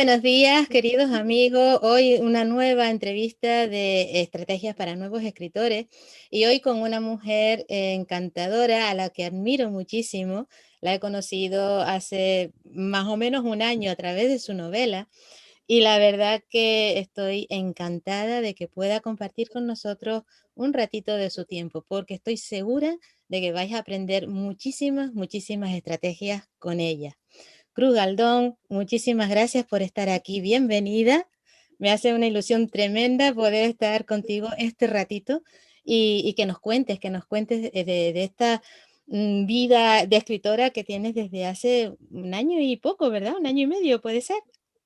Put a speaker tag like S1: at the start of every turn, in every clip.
S1: buenos días, queridos amigos. Hoy una nueva entrevista de estrategias para nuevos escritores y hoy con una mujer encantadora a la que admiro muchísimo. La he conocido hace más o menos un año a través de su novela y la verdad que estoy encantada de que pueda compartir con nosotros un ratito de su tiempo, porque estoy segura de que vais a aprender muchísimas estrategias con ella. Cruz Galdón, muchísimas gracias por estar aquí. Bienvenida. Me hace una ilusión tremenda poder estar contigo este ratito y que nos cuentes de esta vida de escritora que tienes desde hace un año y poco, ¿verdad? Un año y medio, ¿puede ser?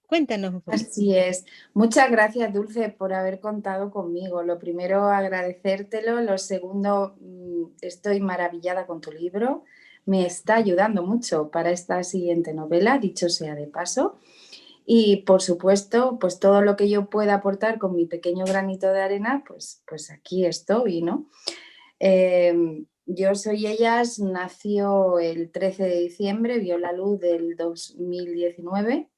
S1: Cuéntanos un poquito.
S2: Así es. Muchas gracias, Dulce, por haber contado conmigo. Lo primero, agradecértelo. Lo segundo, estoy maravillada con tu libro. Me está ayudando mucho para esta siguiente novela, dicho sea de paso. Y, por supuesto, pues todo lo que yo pueda aportar con mi pequeño granito de arena, pues aquí estoy, ¿no? Yo soy Ellas, nació el 13 de diciembre, vio la luz del 2019.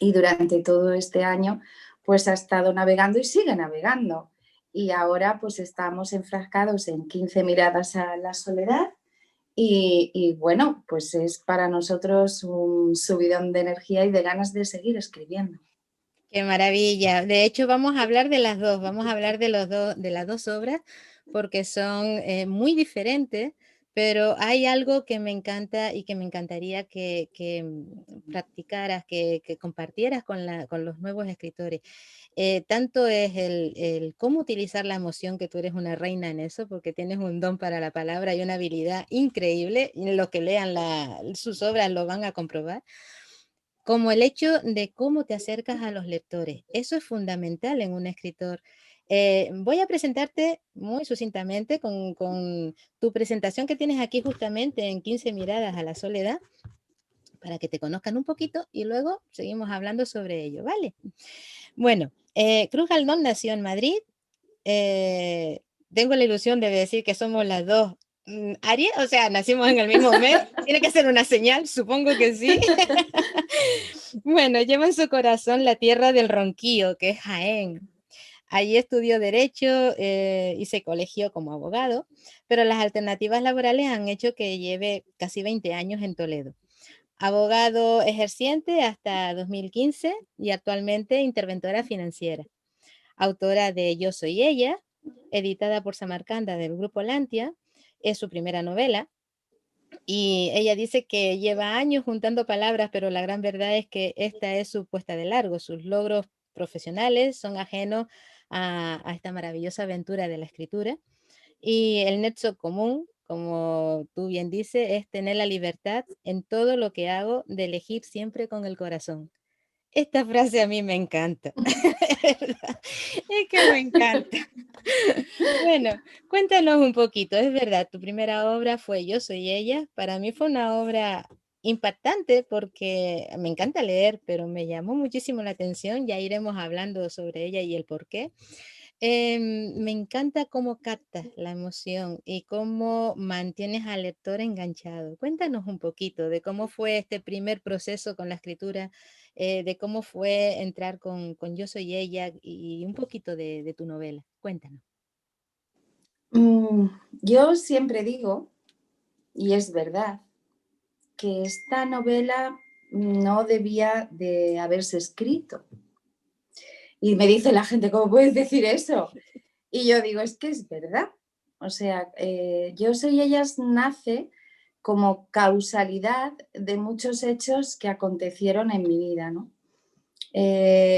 S2: Y durante todo este año pues ha estado navegando y sigue navegando. Y ahora pues estamos enfrascados en 15 miradas a la soledad y bueno, pues es para nosotros un subidón de energía y de ganas de seguir escribiendo.
S1: Qué maravilla. De hecho, vamos a hablar de las dos, vamos a hablar de de las dos obras, porque son muy diferentes, pero hay algo que me encanta y que me encantaría que practicaras, que compartieras con los nuevos escritores. Tanto es el cómo utilizar la emoción, que tú eres una reina en eso, porque tienes un don para la palabra y una habilidad increíble, y los que lean sus obras lo van a comprobar, como el hecho de cómo te acercas a los lectores. Eso es fundamental en un escritor. Voy a presentarte muy sucintamente con tu presentación que tienes aquí justamente en 15 miradas a la soledad, para que te conozcan un poquito y luego seguimos hablando sobre ello, ¿vale? Bueno, Cruz Galdón nació en Madrid. eh, Tengo la ilusión de decir que somos las dos Aries, o sea, nacimos en el mismo mes. Tiene que ser una señal, supongo que sí. Bueno, lleva en su corazón la tierra del Ronquillo, que es Jaén. Allí estudió Derecho y se colegió como abogado, pero las alternativas laborales han hecho que lleve casi 20 años en Toledo. Abogado ejerciente hasta 2015 y actualmente interventora financiera. Autora de Yo soy ella, editada por Samarcanda del Grupo Lantia, es su primera novela. Y ella dice que lleva años juntando palabras, pero la gran verdad es que esta es su puesta de largo. Sus logros profesionales son ajenos a esta maravillosa aventura de la escritura. Y el nexo común, como tú bien dices, es tener la libertad en todo lo que hago de elegir siempre con el corazón. Esta frase a mí me encanta. Es que me encanta. Bueno, cuéntanos un poquito, es verdad, tu primera obra fue Yo soy ella. Para mí fue una obra impactante porque me encanta leer, pero me llamó muchísimo la atención. Ya iremos hablando sobre ella y el por qué. Me encanta cómo captas la emoción y cómo mantienes al lector enganchado. Cuéntanos un poquito de cómo fue este primer proceso con la escritura, de cómo fue entrar con Yo soy ella y un poquito de tu novela. Cuéntanos.
S2: Yo siempre digo, y es verdad, que esta novela no debía de haberse escrito. Y me dice la gente, ¿cómo puedes decir eso? Y yo digo, es que es verdad. O sea, Yo soy ellas nace como causalidad de muchos hechos que acontecieron en mi vida, ¿no?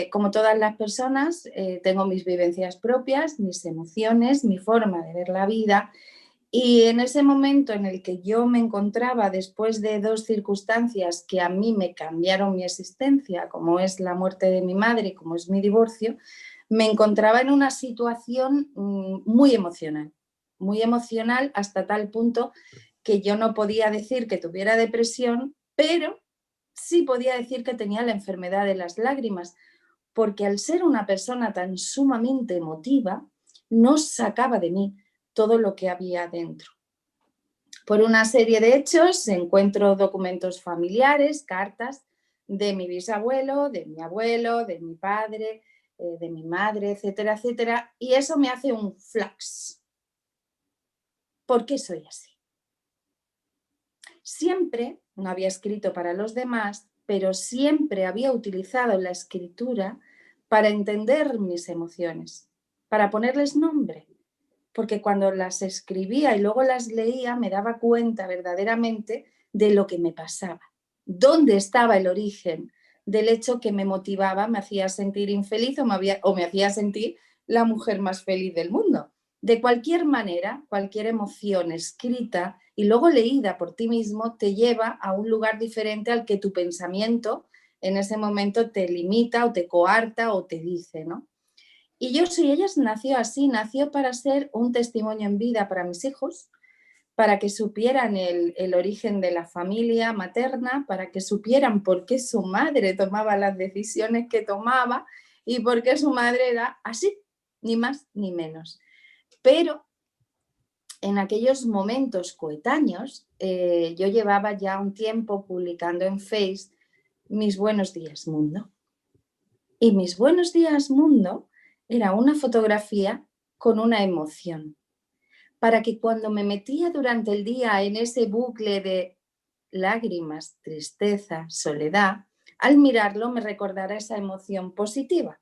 S2: Como todas las personas, tengo mis vivencias propias, mis emociones, mi forma de ver la vida. Y en ese momento en el que yo me encontraba después de dos circunstancias que a mí me cambiaron mi existencia, como es la muerte de mi madre y como es mi divorcio, me encontraba en una situación muy emocional hasta tal punto que yo no podía decir que tuviera depresión, pero sí podía decir que tenía la enfermedad de las lágrimas, porque al ser una persona tan sumamente emotiva, no sacaba de mí todo lo que había dentro. Por una serie de hechos encuentro documentos familiares, cartas de mi bisabuelo, de mi abuelo, de mi padre, de mi madre, etcétera, etcétera, y eso me hace un flash. ¿Por qué soy así? Siempre, no había escrito para los demás, pero siempre había utilizado la escritura para entender mis emociones, para ponerles nombre, porque cuando las escribía y luego las leía me daba cuenta verdaderamente de lo que me pasaba, dónde estaba el origen del hecho que me motivaba, me hacía sentir infeliz o me hacía sentir la mujer más feliz del mundo. De cualquier manera, cualquier emoción escrita y luego leída por ti mismo te lleva a un lugar diferente al que tu pensamiento en ese momento te limita o te coarta o te dice, ¿no? Y Yo soy ellas nació así, nació para ser un testimonio en vida para mis hijos, para que supieran el origen de la familia materna, para que supieran por qué su madre tomaba las decisiones que tomaba y por qué su madre era así, ni más ni menos. Pero en aquellos momentos coetáneos, yo llevaba ya un tiempo publicando en Face Mis Buenos Días Mundo. Y Mis Buenos Días Mundo era una fotografía con una emoción, para que cuando me metía durante el día en ese bucle de lágrimas, tristeza, soledad, al mirarlo me recordara esa emoción positiva.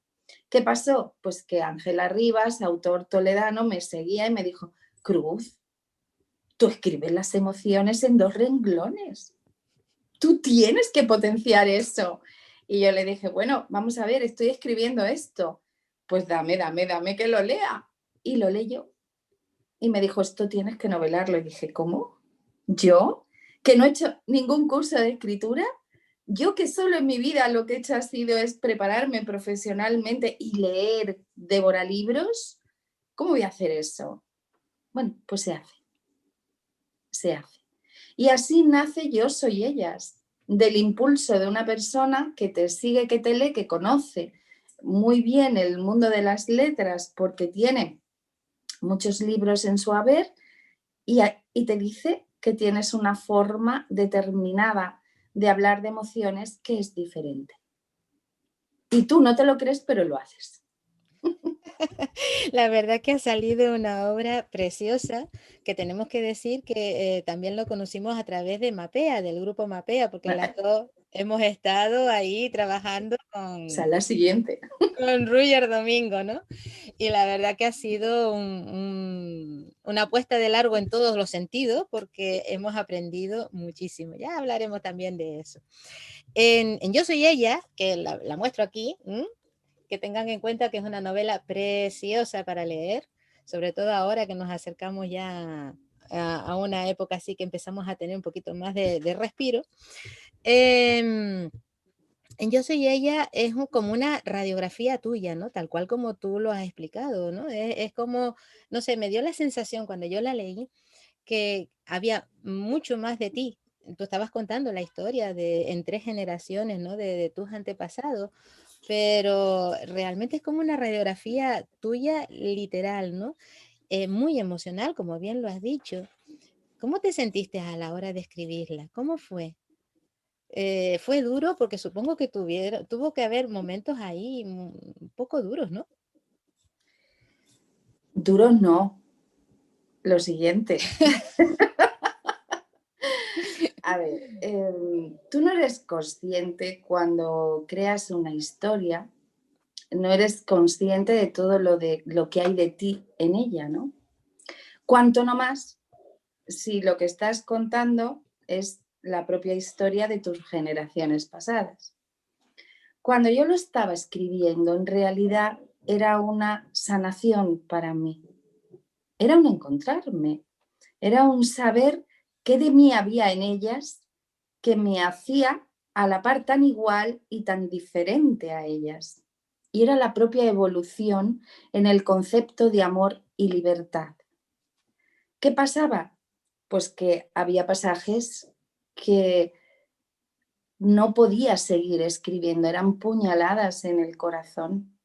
S2: ¿Qué pasó? Pues que Ángela Rivas, autor toledano, me seguía y me dijo: Cruz, tú escribes las emociones en 2 renglones. Tú tienes que potenciar eso. Y yo le dije, bueno, vamos a ver, estoy escribiendo esto. Pues dame que lo lea. Y lo leyó. Y me dijo, esto tienes que novelarlo. Y dije, ¿cómo? ¿Yo? ¿Que no he hecho ningún curso de escritura? Yo que solo en mi vida lo que he hecho ha sido es prepararme profesionalmente y leer, devorar libros. ¿Cómo voy a hacer eso? Bueno, pues se hace. Se hace. Y así nace Yo Soy Ellas, del impulso de una persona que te sigue, que te lee, que conoce muy bien el mundo de las letras porque tiene muchos libros en su haber y te dice que tienes una forma determinada de hablar de emociones que es diferente. Y tú no te lo crees, pero lo haces.
S1: La verdad que ha salido una obra preciosa que tenemos que decir que también lo conocimos a través de Mapea, del grupo Mapea, porque las dos hemos estado ahí trabajando
S2: O sea, la siguiente.
S1: con Ruyer Domingo, ¿no? Y la verdad que ha sido una apuesta de largo en todos los sentidos porque hemos aprendido muchísimo. Ya hablaremos también de eso. En Yo Soy Ella, que la muestro aquí, que tengan en cuenta que es una novela preciosa para leer, sobre todo ahora que nos acercamos ya a una época así que empezamos a tener un poquito más de respiro. En Yo Soy Ella es como una radiografía tuya, ¿no? Tal cual como tú lo has explicado, ¿no? Es como, no sé, me dio la sensación cuando yo la leí que había mucho más de ti. Tú estabas contando la historia en 3 generaciones, ¿no? De tus antepasados, pero realmente es como una radiografía tuya literal, ¿no? Muy emocional, como bien lo has dicho. ¿Cómo te sentiste a la hora de escribirla? ¿Cómo fue? Fue duro porque supongo que tuvo que haber momentos ahí un poco duros, ¿no?
S2: Duros no. Lo siguiente. A ver, tú no eres consciente cuando creas una historia, no eres consciente de todo lo que hay de ti en ella, ¿no? Cuanto no más si lo que estás contando es la propia historia de tus generaciones pasadas. Cuando yo lo estaba escribiendo, en realidad era una sanación para mí, era un encontrarme, era un saber qué de mí había en ellas que me hacía a la par tan igual y tan diferente a ellas. Y era la propia evolución en el concepto de amor y libertad. ¿Qué pasaba? Pues que había pasajes que no podía seguir escribiendo, eran puñaladas en el corazón,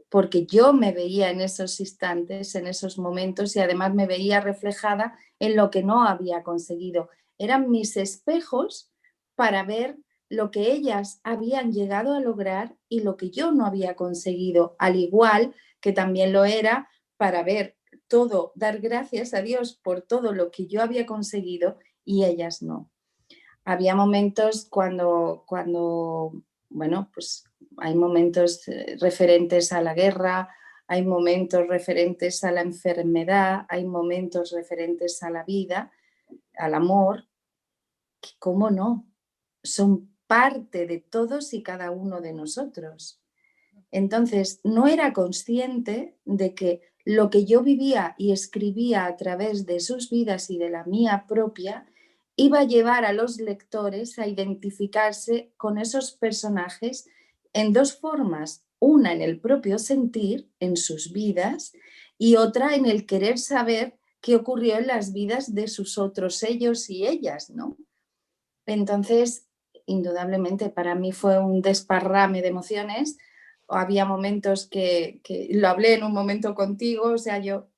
S2: porque yo me veía en esos instantes, en esos momentos y además me veía reflejada en lo que no había conseguido. Eran mis espejos para ver lo que ellas habían llegado a lograr y lo que yo no había conseguido, al igual que también lo era para ver todo, dar gracias a Dios por todo lo que yo había conseguido y ellas no. Había momentos bueno, pues hay momentos referentes a la guerra, hay momentos referentes a la enfermedad, hay momentos referentes a la vida, al amor, que cómo no, son parte de todos y cada uno de nosotros. Entonces, no era consciente de que lo que yo vivía y escribía a través de sus vidas y de la mía propia iba a llevar a los lectores a identificarse con esos personajes en dos formas, una en el propio sentir, en sus vidas, y otra en el querer saber qué ocurrió en las vidas de sus otros ellos y ellas, ¿no? Entonces, indudablemente para mí fue un desparrame de emociones. Había momentos que lo hablé en un momento contigo, o sea, yo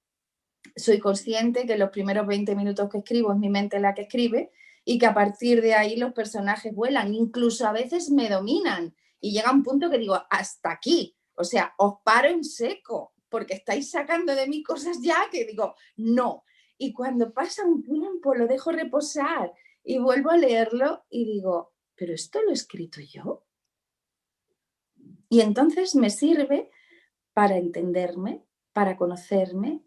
S2: soy consciente que los primeros 20 minutos que escribo es mi mente la que escribe y que a partir de ahí los personajes vuelan, incluso a veces me dominan y llega un punto que digo, hasta aquí, o sea, os paro en seco porque estáis sacando de mí cosas ya que digo, no. Y cuando pasa un tiempo lo dejo reposar y vuelvo a leerlo y digo, pero esto lo he escrito yo. Y entonces me sirve para entenderme, para conocerme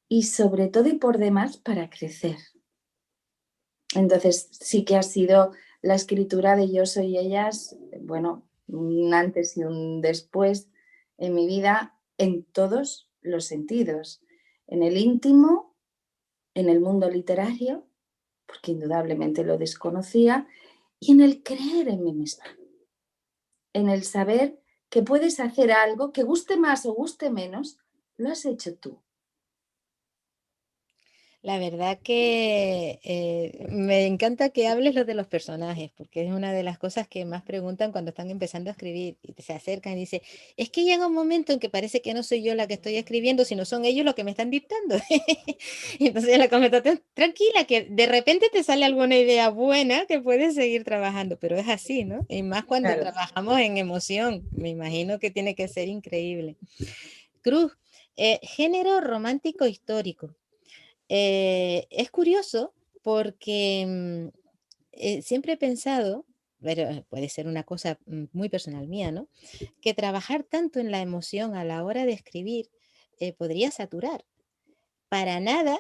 S2: y sobre todo y por demás para crecer. Entonces sí que ha sido la escritura de Yo soy ellas, bueno, un antes y un después en mi vida en todos los sentidos, en el íntimo, en el mundo literario, porque indudablemente lo desconocía, y en el creer en mí misma, en el saber que puedes hacer algo que guste más o guste menos, lo has hecho tú.
S1: La verdad que me encanta que hables lo de los personajes, porque es una de las cosas que más preguntan cuando están empezando a escribir y se acercan y dicen, es que llega un momento en que parece que no soy yo la que estoy escribiendo, sino son ellos los que me están dictando. Y entonces yo le comento, Tranquila, que de repente te sale alguna idea buena que puedes seguir trabajando", pero es así, ¿no? Y más cuando
S2: Claro.
S1: trabajamos en emoción, me imagino que tiene que ser increíble. Cruz, género romántico histórico. Es curioso porque siempre he pensado, pero puede ser una cosa muy personal mía, ¿no? Que trabajar tanto en la emoción a la hora de escribir podría saturar. Para nada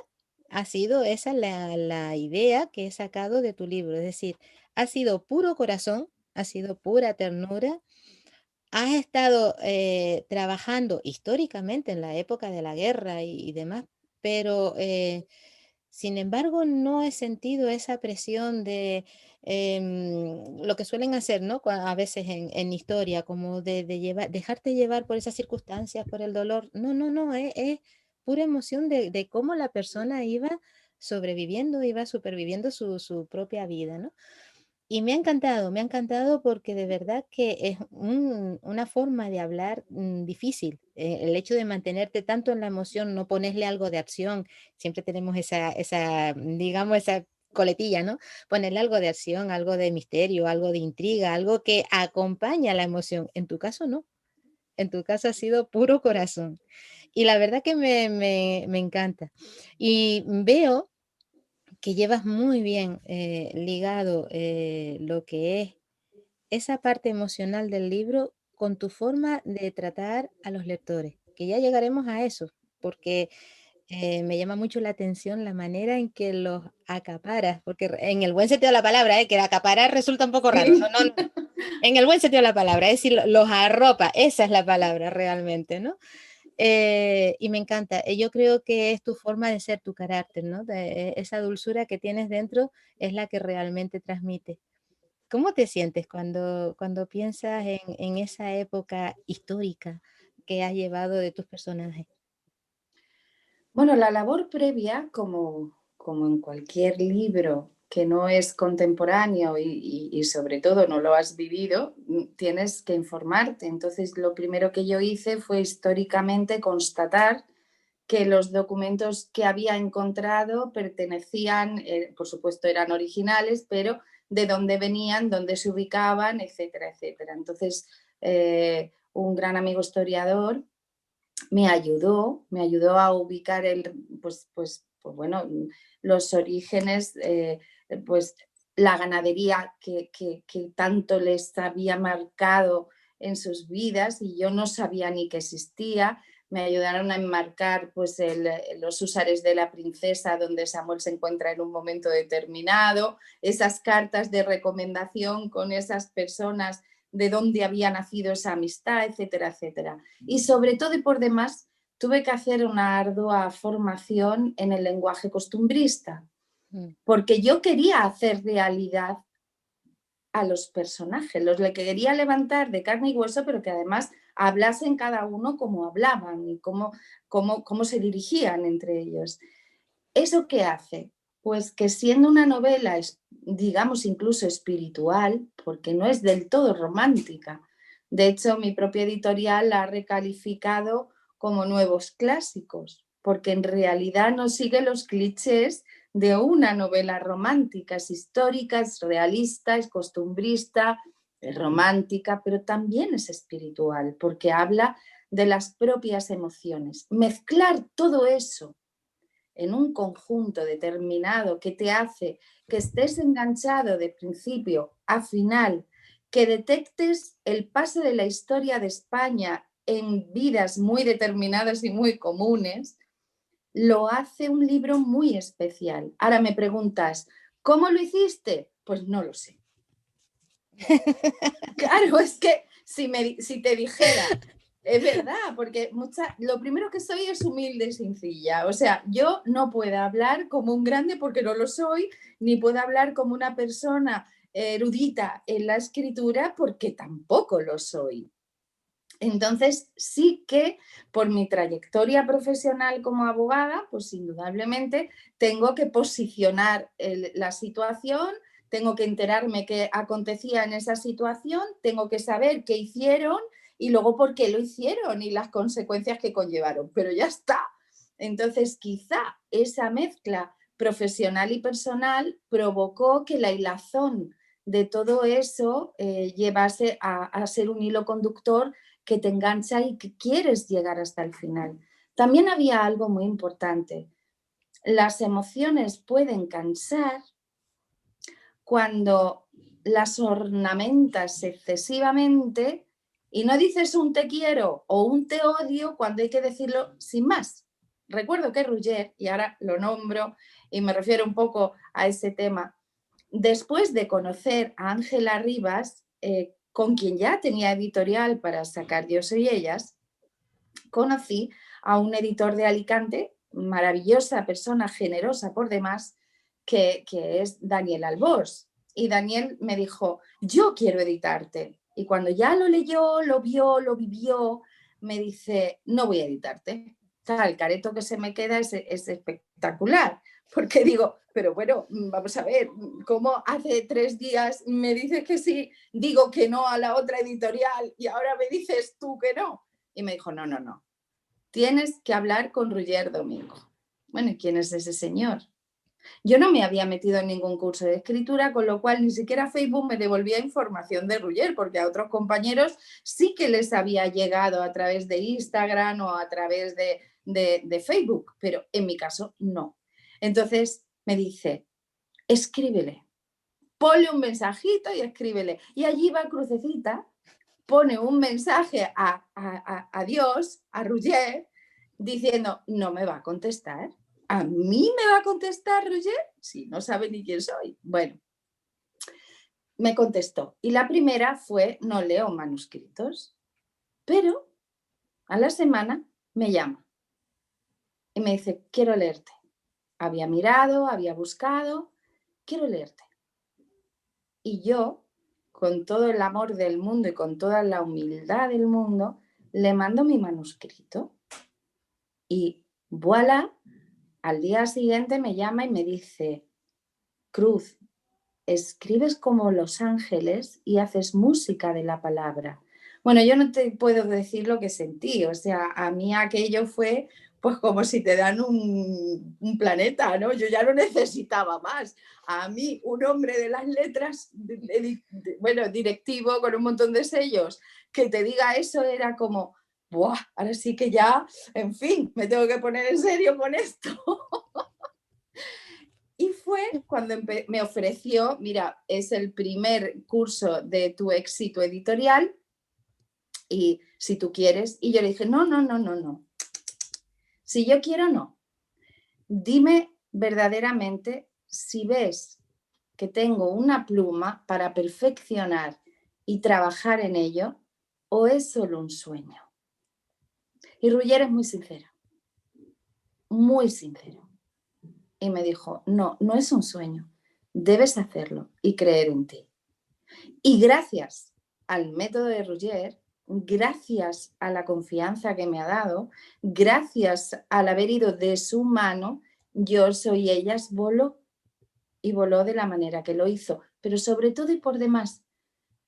S1: ha sido esa la idea que he sacado de tu libro. Es decir, ha sido puro corazón, ha sido pura ternura. Has estado trabajando históricamente en la época de la guerra y demás, pero sin embargo no he sentido esa presión de lo que suelen hacer, ¿no? A veces en historia, como de dejarte llevar por esas circunstancias, por el dolor. No, no, no, es pura emoción de cómo la persona iba sobreviviendo, iba superviviendo su propia vida, ¿no? Y me ha encantado porque de verdad que es una forma de hablar difícil. El hecho de mantenerte tanto en la emoción, no ponerle algo de acción, siempre tenemos digamos, esa coletilla, ¿no? Ponerle algo de acción, algo de misterio, algo de intriga, algo que acompaña la emoción. En tu caso, no. En tu caso ha sido puro corazón. Y la verdad que me encanta. Y veo que llevas muy bien ligado lo que es esa parte emocional del libro con tu forma de tratar a los lectores, que ya llegaremos a eso, porque me llama mucho la atención la manera en que los acaparas, porque en el buen sentido de la palabra, que acaparar resulta un poco raro, no,
S2: Sí.
S1: no, no, en el buen sentido de la palabra, es decir, los arropa, esa es la palabra realmente, ¿no? Y me encanta. Yo creo que es tu forma de ser, tu carácter, ¿no? Esa dulzura que tienes dentro es la que realmente transmite. ¿Cómo te sientes cuando piensas en esa época histórica que has llevado de tus personajes?
S2: Bueno, la labor previa, como en cualquier libro que no es contemporáneo y sobre todo no lo has vivido, tienes que informarte. Entonces, lo primero que yo hice fue históricamente constatar que los documentos que había encontrado pertenecían, por supuesto eran originales, pero de dónde venían, dónde se ubicaban, etcétera, etcétera. Entonces, un gran amigo historiador me ayudó a ubicar bueno, los orígenes, pues la ganadería que tanto les había marcado en sus vidas y yo no sabía ni que existía. Me ayudaron a enmarcar pues, los húsares de la princesa, donde Samuel se encuentra en un momento determinado, esas cartas de recomendación con esas personas de dónde había nacido esa amistad, etcétera, etcétera. Y sobre todo y por demás, tuve que hacer una ardua formación en el lenguaje costumbrista, porque yo quería hacer realidad a los personajes, los que quería levantar de carne y hueso, pero que además hablasen cada uno como hablaban y cómo se dirigían entre ellos. ¿Eso qué hace? Pues que siendo una novela, digamos incluso espiritual, porque no es del todo romántica, de hecho mi propia editorial la ha recalificado como nuevos clásicos, porque en realidad no sigue los clichés de una novela romántica, es histórica, es realista, es costumbrista, es romántica, pero también es espiritual, porque habla de las propias emociones. Mezclar todo eso en un conjunto determinado que te hace que estés enganchado de principio a final, que detectes el paso de la historia de España en vidas muy determinadas y muy comunes, lo hace un libro muy especial. Ahora me preguntas, ¿cómo lo hiciste? Pues no lo sé. Claro, es que si te dijera, es verdad, porque lo primero que soy es humilde y sencilla. O sea, yo no puedo hablar como un grande porque no lo soy, ni puedo hablar como una persona erudita en la escritura porque tampoco lo soy. Entonces, sí que por mi trayectoria profesional como abogada, pues indudablemente tengo que posicionar la situación, tengo que enterarme qué acontecía en esa situación, tengo que saber qué hicieron y luego por qué lo hicieron y las consecuencias que conllevaron. Pero ya está. Entonces, quizá esa mezcla profesional y personal provocó que la hilazón de todo eso llevase a ser un hilo conductor que te engancha y que quieres llegar hasta el final. También había algo muy importante. Las emociones pueden cansar cuando las ornamentas excesivamente y no dices un te quiero o un te odio cuando hay que decirlo sin más. Recuerdo que Roger, y ahora lo nombro y me refiero un poco a ese tema, después de conocer a Ángela Rivas, con quien ya tenía editorial para sacar Dios y ellas, conocí a un editor de Alicante, maravillosa persona, generosa por demás, que es Daniel Albors. Y Daniel me dijo, yo quiero editarte. Y cuando ya lo leyó, lo vio, lo vivió, me dice, no voy a editarte. El careto que se me queda es espectacular, porque digo, pero bueno, vamos a ver, ¿cómo hace 3 días me dices que sí, digo que no a la otra editorial y ahora me dices tú que no? Y me dijo, no, no, no, tienes que hablar con Roger Domingo. Bueno, ¿y quién es ese señor? Yo no me había metido en ningún curso de escritura, con lo cual ni siquiera Facebook me devolvía información de Roger, porque a otros compañeros sí que les había llegado a través de Instagram o a través de Facebook, pero en mi caso no. Entonces me dice, escríbele, ponle un mensajito y escríbele. Y allí va Crucecita, pone un mensaje a Dios, a Roger, diciendo, no me va a contestar. ¿A mí me va a contestar Roger? Si no sabe ni quién soy. Bueno, me contestó. Y la primera fue, no leo manuscritos. Pero a la semana me llama y me dice, quiero leerte. Había mirado, había buscado, quiero leerte. Y yo, con todo el amor del mundo y con toda la humildad del mundo, le mando mi manuscrito. Y voilà, al día siguiente me llama y me dice, Cruz, escribes como Los Ángeles y haces música de la palabra. Bueno, yo no te puedo decir lo que sentí, o sea, a mí aquello fue pues como si te dan un planeta, ¿no? Yo ya no necesitaba más. A mí, un hombre de las letras, bueno, directivo con un montón de sellos, que te diga eso era como, ¡buah! Ahora sí que ya, en fin, me tengo que poner en serio con esto. Y fue cuando me ofreció, mira, es el primer curso de tu éxito editorial y si tú quieres, y yo le dije, no, no, no, no, no. Si yo quiero, no. Dime verdaderamente si ves que tengo una pluma para perfeccionar y trabajar en ello o es solo un sueño. Y Ruller es muy sincero, muy sincero. Y me dijo, no, no es un sueño, debes hacerlo y creer en ti. Y gracias al método de Ruller, gracias a la confianza que me ha dado, gracias al haber ido de su mano, Yo Soy Ellas voló y voló de la manera que lo hizo. Pero sobre todo y por demás,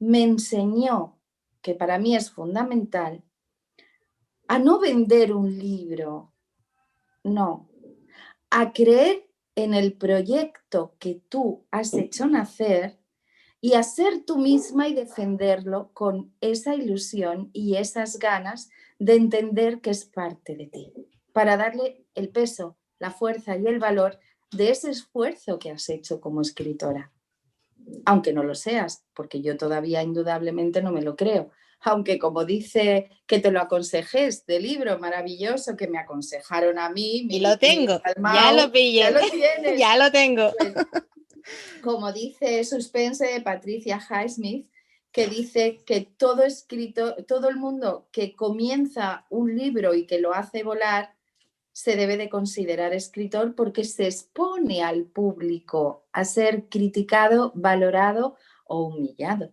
S2: me enseñó, que para mí es fundamental, a no vender un libro, no, a creer en el proyecto que tú has hecho nacer y a ser tú misma y defenderlo con esa ilusión y esas ganas de entender que es parte de ti, para darle el peso, la fuerza y el valor de ese esfuerzo que has hecho como escritora. Aunque no lo seas, porque yo todavía indudablemente no me lo creo. Aunque como dice que te lo aconsejé, este libro maravilloso que me aconsejaron a mí,
S1: Y lo
S2: mi
S1: tengo, ya lo
S2: Dalmau, ya
S1: pillé,
S2: lo tienes.
S1: ya lo tengo.
S2: Pues, como dice Suspense de Patricia Highsmith, que dice que todo el mundo que comienza un libro y que lo hace volar, se debe de considerar escritor porque se expone al público a ser criticado, valorado o humillado.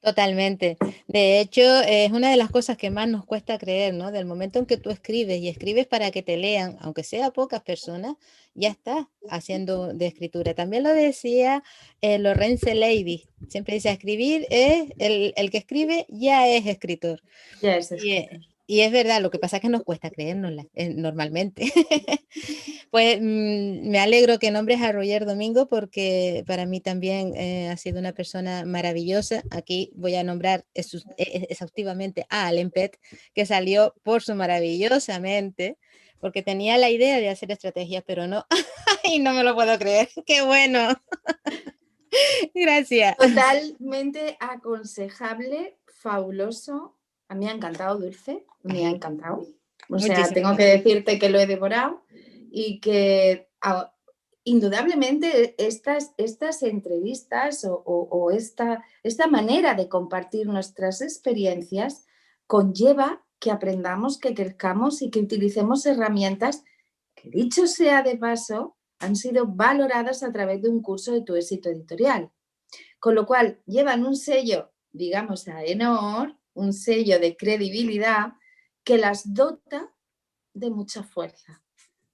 S1: Totalmente. De hecho, es una de las cosas que más nos cuesta creer, ¿no? Del momento en que tú escribes y escribes para que te lean, aunque sea pocas personas, ya estás haciendo de escritura. También lo decía Laurence Levy. Siempre dice, escribir es, el que escribe ya es escritor.
S2: Ya es
S1: Y,
S2: escritor.
S1: y es verdad, lo que pasa es que nos cuesta creérnosla normalmente. Pues me alegro que nombres a Roger Domingo porque para mí también ha sido una persona maravillosa. Aquí voy a nombrar exhaustivamente a Alempet, que salió por su maravillosamente, porque tenía la idea de hacer estrategias, pero no, y no me lo puedo creer. ¡Qué bueno! Gracias.
S2: Totalmente aconsejable, fabuloso. A mí me ha encantado, Dulce, me ha encantado. O sea,
S1: Muchísimas
S2: tengo que
S1: gracias.
S2: decirte que lo he devorado y que indudablemente estas entrevistas o esta manera de compartir nuestras experiencias conlleva que aprendamos, que crezcamos y que utilicemos herramientas que, dicho sea de paso, han sido valoradas a través de un curso de tu éxito editorial. Con lo cual, llevan un sello, digamos, a Enor, un sello de credibilidad que las dota de mucha fuerza.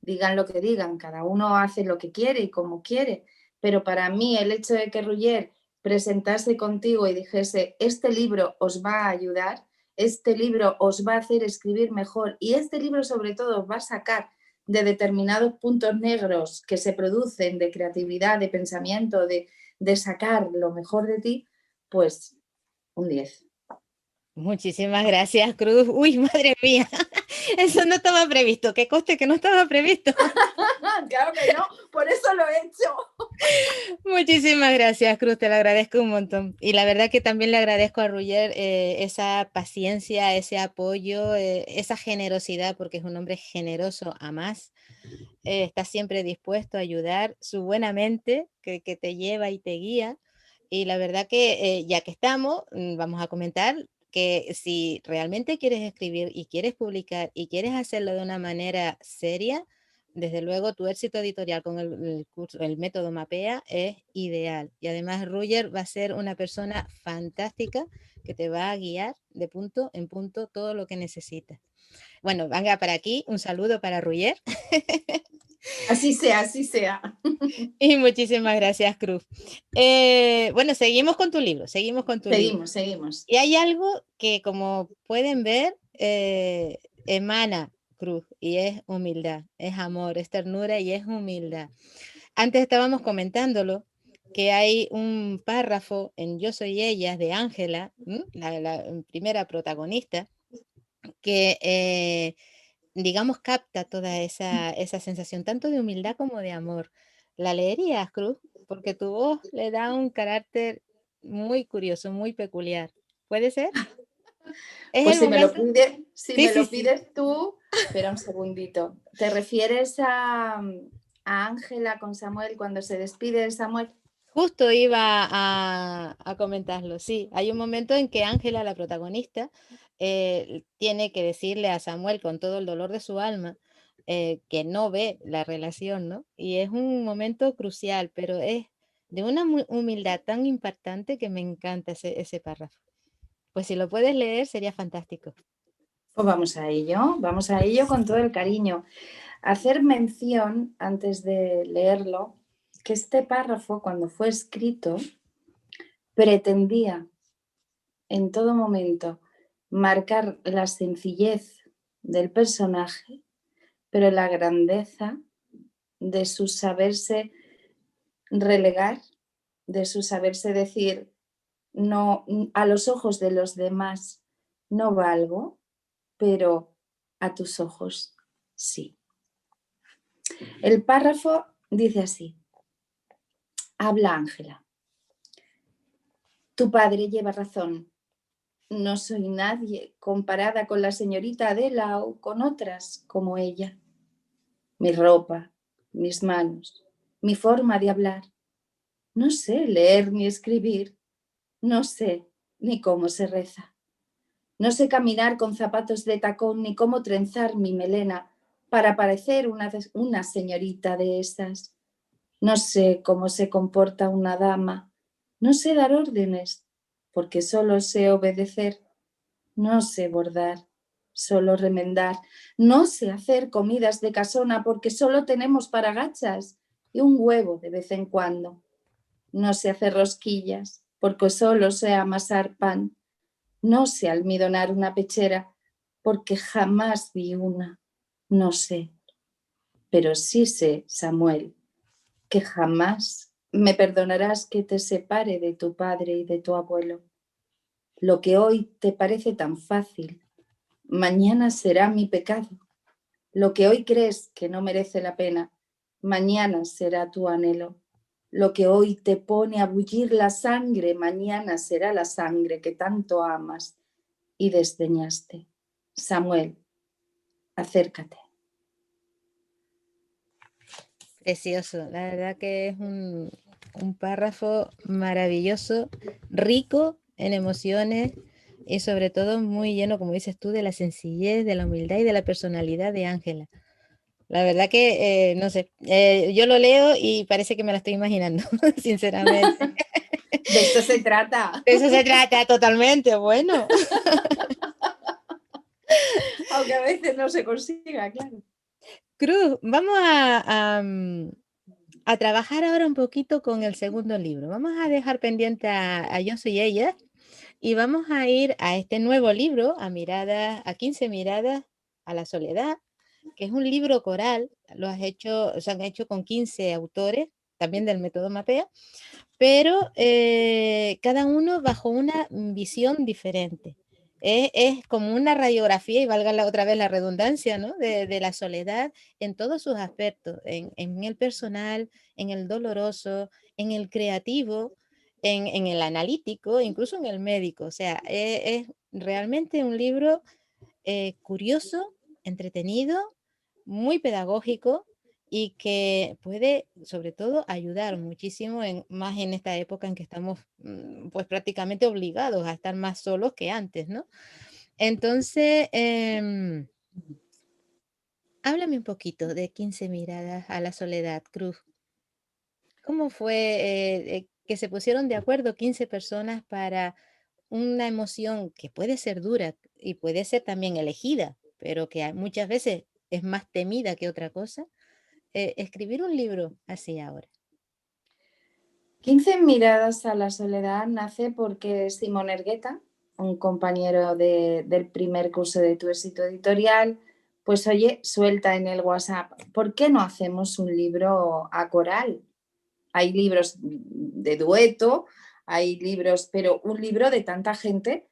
S2: Digan lo que digan, cada uno hace lo que quiere y como quiere, pero para mí el hecho de que Ruller presentase contigo y dijese, este libro os va a ayudar, este libro os va a hacer escribir mejor y este libro sobre todo os va a sacar de determinados puntos negros que se producen de creatividad, de pensamiento, de sacar lo mejor de ti, pues un 10.
S1: Muchísimas gracias, Cruz. Uy, madre mía, eso no estaba previsto. Qué coste que no estaba previsto.
S2: Claro que no, por eso lo he hecho.
S1: Muchísimas gracias, Cruz, te lo agradezco un montón. Y la verdad que también le agradezco a Roger esa paciencia, ese apoyo, esa generosidad, porque es un hombre generoso a más. Está siempre dispuesto a ayudar, su buena mente que te lleva y te guía. Y la verdad que ya que estamos, vamos a comentar que si realmente quieres escribir y quieres publicar y quieres hacerlo de una manera seria, desde luego tu éxito editorial con curso, el método Mapea es ideal. Y además Roger va a ser una persona fantástica que te va a guiar de punto en punto todo lo que necesitas. Bueno, venga para aquí, un saludo para Roger.
S2: Así sea, así sea.
S1: Y muchísimas gracias, Cruz. Bueno, seguimos con tu libro, seguimos con tu libro.
S2: Seguimos.
S1: Y hay algo que, como pueden ver, emana Cruz, y es humildad, es amor, es ternura y es humildad. Antes estábamos comentándolo, que hay un párrafo en Yo soy ella de Ángela, la primera protagonista, que digamos capta toda esa sensación, tanto de humildad como de amor. ¿La leerías, Cruz? Porque tu voz le da un carácter muy curioso, muy peculiar. ¿Puede ser? ¿Es
S2: Pues
S1: el momento?
S2: si
S1: Sí,
S2: me
S1: sí,
S2: lo
S1: sí.
S2: pides tú, espera un segundito. ¿Te refieres a Ángela con Samuel cuando se despide de Samuel?
S1: Justo iba a comentarlo, sí. Hay un momento en que Ángela, la protagonista, tiene que decirle a Samuel con todo el dolor de su alma que no ve la relación, ¿no? Y es un momento crucial, pero es de una humildad tan impactante que me encanta ese párrafo. Pues si lo puedes leer sería fantástico.
S2: Pues vamos a ello con todo el cariño. Hacer mención, antes de leerlo, que este párrafo, cuando fue escrito, pretendía en todo momento marcar la sencillez del personaje, pero la grandeza de su saberse relegar, de su saberse decir, no, a los ojos de los demás no valgo, pero a tus ojos sí. El párrafo dice así: habla Ángela. Tu padre lleva razón. No soy nadie comparada con la señorita Adela o con otras como ella. Mi ropa, mis manos, mi forma de hablar. No sé leer ni escribir. No sé ni cómo se reza. No sé caminar con zapatos de tacón ni cómo trenzar mi melena para parecer una señorita de esas. No sé cómo se comporta una dama. No sé dar órdenes, porque solo sé obedecer. No sé bordar, solo remendar. No sé hacer comidas de casona, porque solo tenemos para gachas y un huevo de vez en cuando. No sé hacer rosquillas, porque solo sé amasar pan. No sé almidonar una pechera, porque jamás vi una. No sé. Pero sí sé, Samuel, que jamás me perdonarás que te separe de tu padre y de tu abuelo. Lo que hoy te parece tan fácil, mañana será mi pecado. Lo que hoy crees que no merece la pena, mañana será tu anhelo. Lo que hoy te pone a bullir la sangre, mañana será la sangre que tanto amas y desdeñaste. Samuel, acércate.
S1: Precioso, la verdad que es un párrafo maravilloso, rico en emociones y sobre todo muy lleno, como dices tú, de la sencillez, de la humildad y de la personalidad de Ángela. La verdad que, no sé, yo lo leo y parece que me la estoy imaginando, sinceramente.
S2: De esto se trata.
S1: De eso se trata totalmente, bueno.
S2: Aunque a veces no se consiga, claro.
S1: Cruz, vamos a trabajar ahora un poquito con el segundo libro. Vamos a dejar pendiente a Yo soy ella y vamos a ir a este nuevo libro, a 15 miradas a la soledad, que es un libro coral, se han hecho con 15 autores, también del método MAPEA, pero cada uno bajo una visión diferente. Es como una radiografía, y valga otra vez la redundancia, ¿no? De la soledad en todos sus aspectos, en el personal, en el doloroso, en el creativo, en el analítico, incluso en el médico. O sea, es realmente un libro curioso, entretenido, muy pedagógico y que puede, sobre todo, ayudar muchísimo más en esta época en que estamos pues prácticamente obligados a estar más solos que antes, ¿no? Entonces, háblame un poquito de 15 miradas a la soledad, Cruz. ¿Cómo fue que se pusieron de acuerdo 15 personas para una emoción que puede ser dura y puede ser también elegida, pero que muchas veces es más temida que otra cosa? Escribir un libro así ahora.
S2: 15 miradas a la soledad nace porque Simón Ergueta, un compañero del primer curso de Tu éxito editorial, Pues oye, suelta en el WhatsApp, ¿por qué no hacemos un libro a coral? Hay libros de dueto, hay libros, pero un libro de tanta gente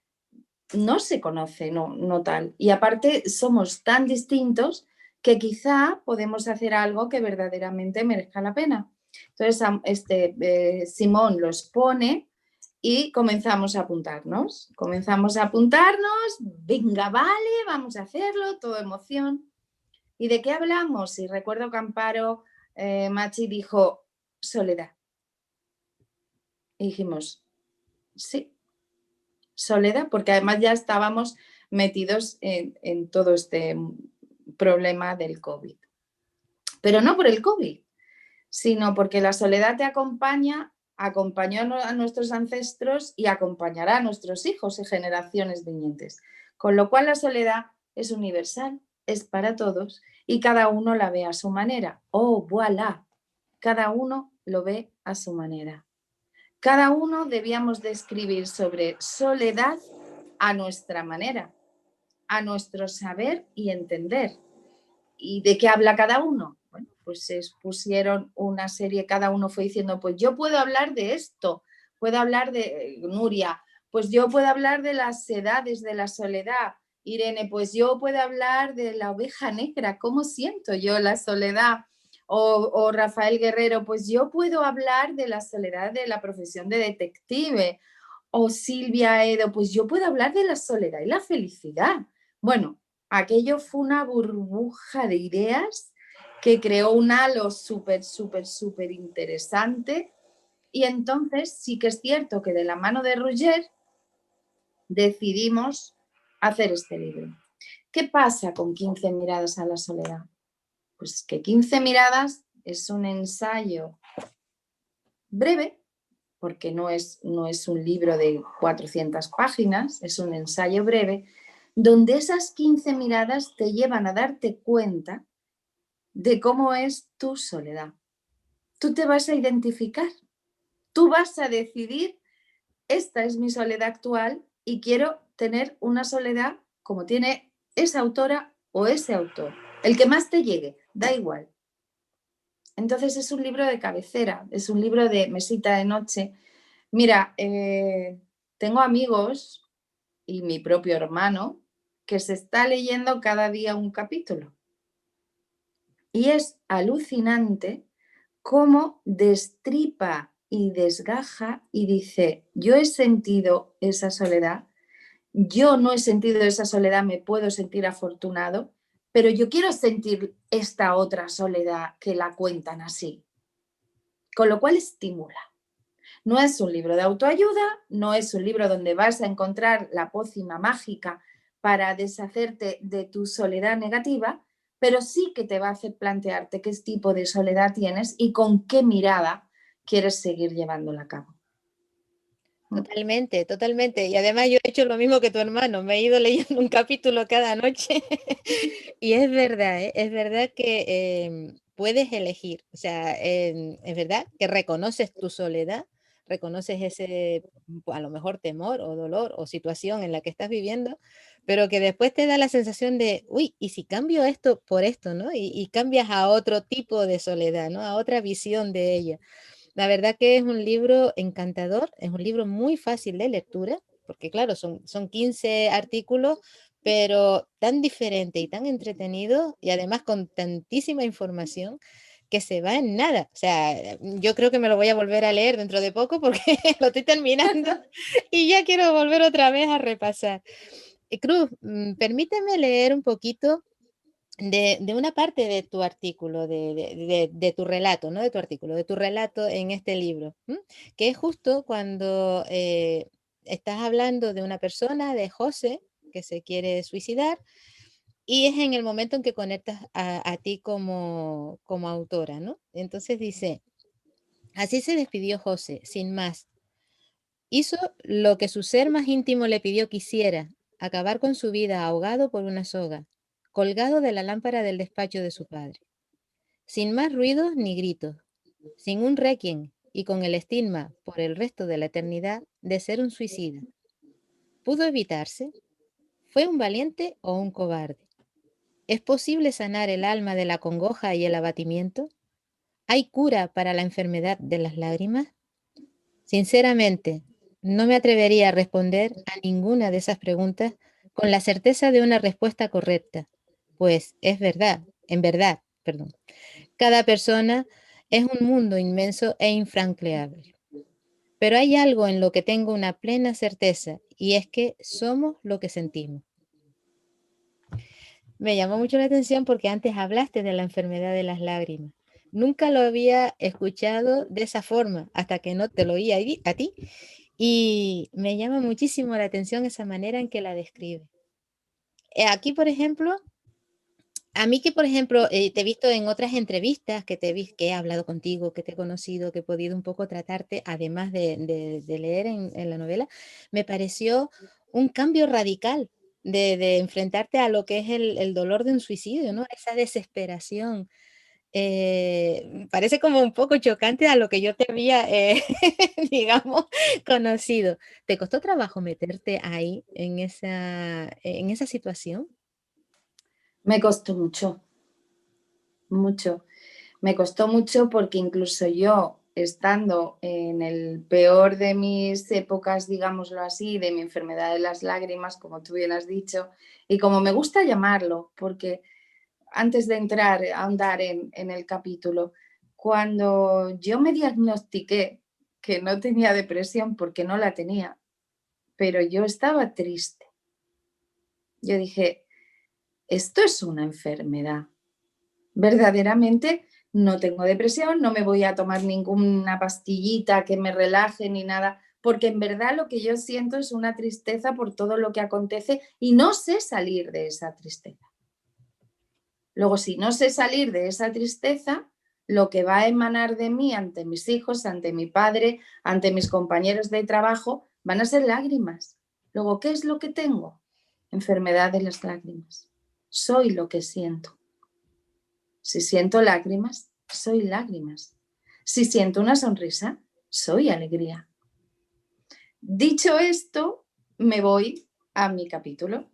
S2: no se conoce, no tal. Y aparte somos tan distintos que quizá podemos hacer algo que verdaderamente merezca la pena. Entonces, Simón los pone y comenzamos a apuntarnos. Venga, vale, vamos a hacerlo, todo emoción. ¿Y de qué hablamos? Y recuerdo que Amparo Machi dijo, soledad. Y dijimos, sí, soledad, porque además ya estábamos metidos en todo este problema del COVID. Pero no por el COVID, sino porque la soledad te acompaña, acompañó a nuestros ancestros y acompañará a nuestros hijos y generaciones vinientes. Con lo cual la soledad es universal, es para todos y cada uno la ve a su manera. Oh, voilà, cada uno lo ve a su manera. Cada uno debíamos de escribir sobre soledad a nuestra manera, a nuestro saber y entender. ¿Y de qué habla cada uno? Bueno, pues se pusieron una serie, cada uno fue diciendo, pues yo puedo hablar de esto, puedo hablar de Nuria, pues yo puedo hablar de las edades de la soledad. Irene, pues yo puedo hablar de la oveja negra, cómo siento yo la soledad. O Rafael Guerrero, pues yo puedo hablar de la soledad de la profesión de detective. O Silvia Edo, pues yo puedo hablar de la soledad y la felicidad. Bueno, aquello fue una burbuja de ideas que creó un halo súper interesante. Y entonces sí que es cierto que de la mano de Roger decidimos hacer este libro. ¿Qué pasa con 15 miradas a la soledad? Pues que 15 miradas es un ensayo breve, porque no es un libro de 400 páginas, es un ensayo breve, donde esas 15 miradas te llevan a darte cuenta de cómo es tu soledad. Tú te vas a identificar, tú vas a decidir, esta es mi soledad actual y quiero tener una soledad como tiene esa autora o ese autor. El que más te llegue, da igual. Entonces es un libro de cabecera, es un libro de mesita de noche. Mira, tengo amigos y mi propio hermano que se está leyendo cada día un capítulo. Y es alucinante cómo destripa y desgaja y dice, yo he sentido esa soledad, yo no he sentido esa soledad, me puedo sentir afortunado, pero yo quiero sentir esta otra soledad que la cuentan así. Con lo cual estimula. No es un libro de autoayuda, no es un libro donde vas a encontrar la pócima mágica para deshacerte de tu soledad negativa, pero sí que te va a hacer plantearte qué tipo de soledad tienes y con qué mirada quieres seguir llevándola a cabo.
S1: Totalmente, totalmente. Y además yo he hecho lo mismo que tu hermano, me he ido leyendo un capítulo cada noche. Y es verdad, ¿eh? Es verdad que puedes elegir, o sea, es verdad que reconoces tu soledad, reconoces ese, a lo mejor temor o dolor o situación en la que estás viviendo, pero que después te da la sensación de, uy, ¿y si cambio esto por esto, ¿no? Y cambias a otro tipo de soledad, ¿no? A otra visión de ella. La verdad que es un libro encantador, es un libro muy fácil de lectura, porque claro, son 15 artículos, pero tan diferente y tan entretenido y además con tantísima información que se va en nada. O sea, yo creo que me lo voy a volver a leer dentro de poco porque lo estoy terminando y ya quiero volver otra vez a repasar. Cruz, permíteme leer un poquito de una parte de tu artículo, de tu relato, no de tu artículo, de tu relato en este libro, que es justo cuando estás hablando de una persona, de José, que se quiere suicidar, y es en el momento en que conectas a ti como autora, ¿no? Entonces dice, así se despidió José, sin más. Hizo lo que su ser más íntimo le pidió que hiciera, acabar con su vida ahogado por una soga, colgado de la lámpara del despacho de su padre, sin más ruidos ni gritos, sin un requiem y con el estigma por el resto de la eternidad de ser un suicida. ¿Pudo evitarse? ¿Fue un valiente o un cobarde? ¿Es posible sanar el alma de la congoja y el abatimiento? ¿Hay cura para la enfermedad de las lágrimas? Sinceramente, no me atrevería a responder a ninguna de esas preguntas con la certeza de una respuesta correcta, pues es verdad, en verdad, perdón, cada persona es un mundo inmenso e infranqueable. Pero hay algo en lo que tengo una plena certeza y es que somos lo que sentimos. Me llamó mucho la atención porque antes hablaste de la enfermedad de las lágrimas. Nunca lo había escuchado de esa forma hasta que no te lo oí a ti y me llama muchísimo la atención esa manera en que la describe. Aquí, por ejemplo, a mí que, por ejemplo, te he visto en otras entrevistas que he hablado contigo, que te he conocido, que he podido un poco tratarte, además de leer en la novela, me pareció un cambio radical de enfrentarte a lo que es el dolor de un suicidio, ¿no? Esa desesperación. Parece como un poco chocante a lo que yo te había, digamos, conocido. ¿Te costó trabajo meterte ahí en esa situación?
S2: Me costó mucho, mucho. Me costó mucho porque incluso yo, estando en el peor de mis épocas, digámoslo así, de mi enfermedad de las lágrimas, como tú bien has dicho, y como me gusta llamarlo, porque antes de entrar, a ahondar en el capítulo, cuando yo me diagnostiqué que no tenía depresión porque no la tenía, pero yo estaba triste. Yo dije, esto es una enfermedad. Verdaderamente no tengo depresión, no me voy a tomar ninguna pastillita que me relaje ni nada, porque en verdad lo que yo siento es una tristeza por todo lo que acontece y no sé salir de esa tristeza. Luego, si no sé salir de esa tristeza, lo que va a emanar de mí ante mis hijos, ante mi padre, ante mis compañeros de trabajo, van a ser lágrimas. Luego, ¿qué es lo que tengo? Enfermedad de las lágrimas. Soy lo que siento. Si siento lágrimas, soy lágrimas. Si siento una sonrisa, soy alegría. Dicho esto, me voy a mi capítulo.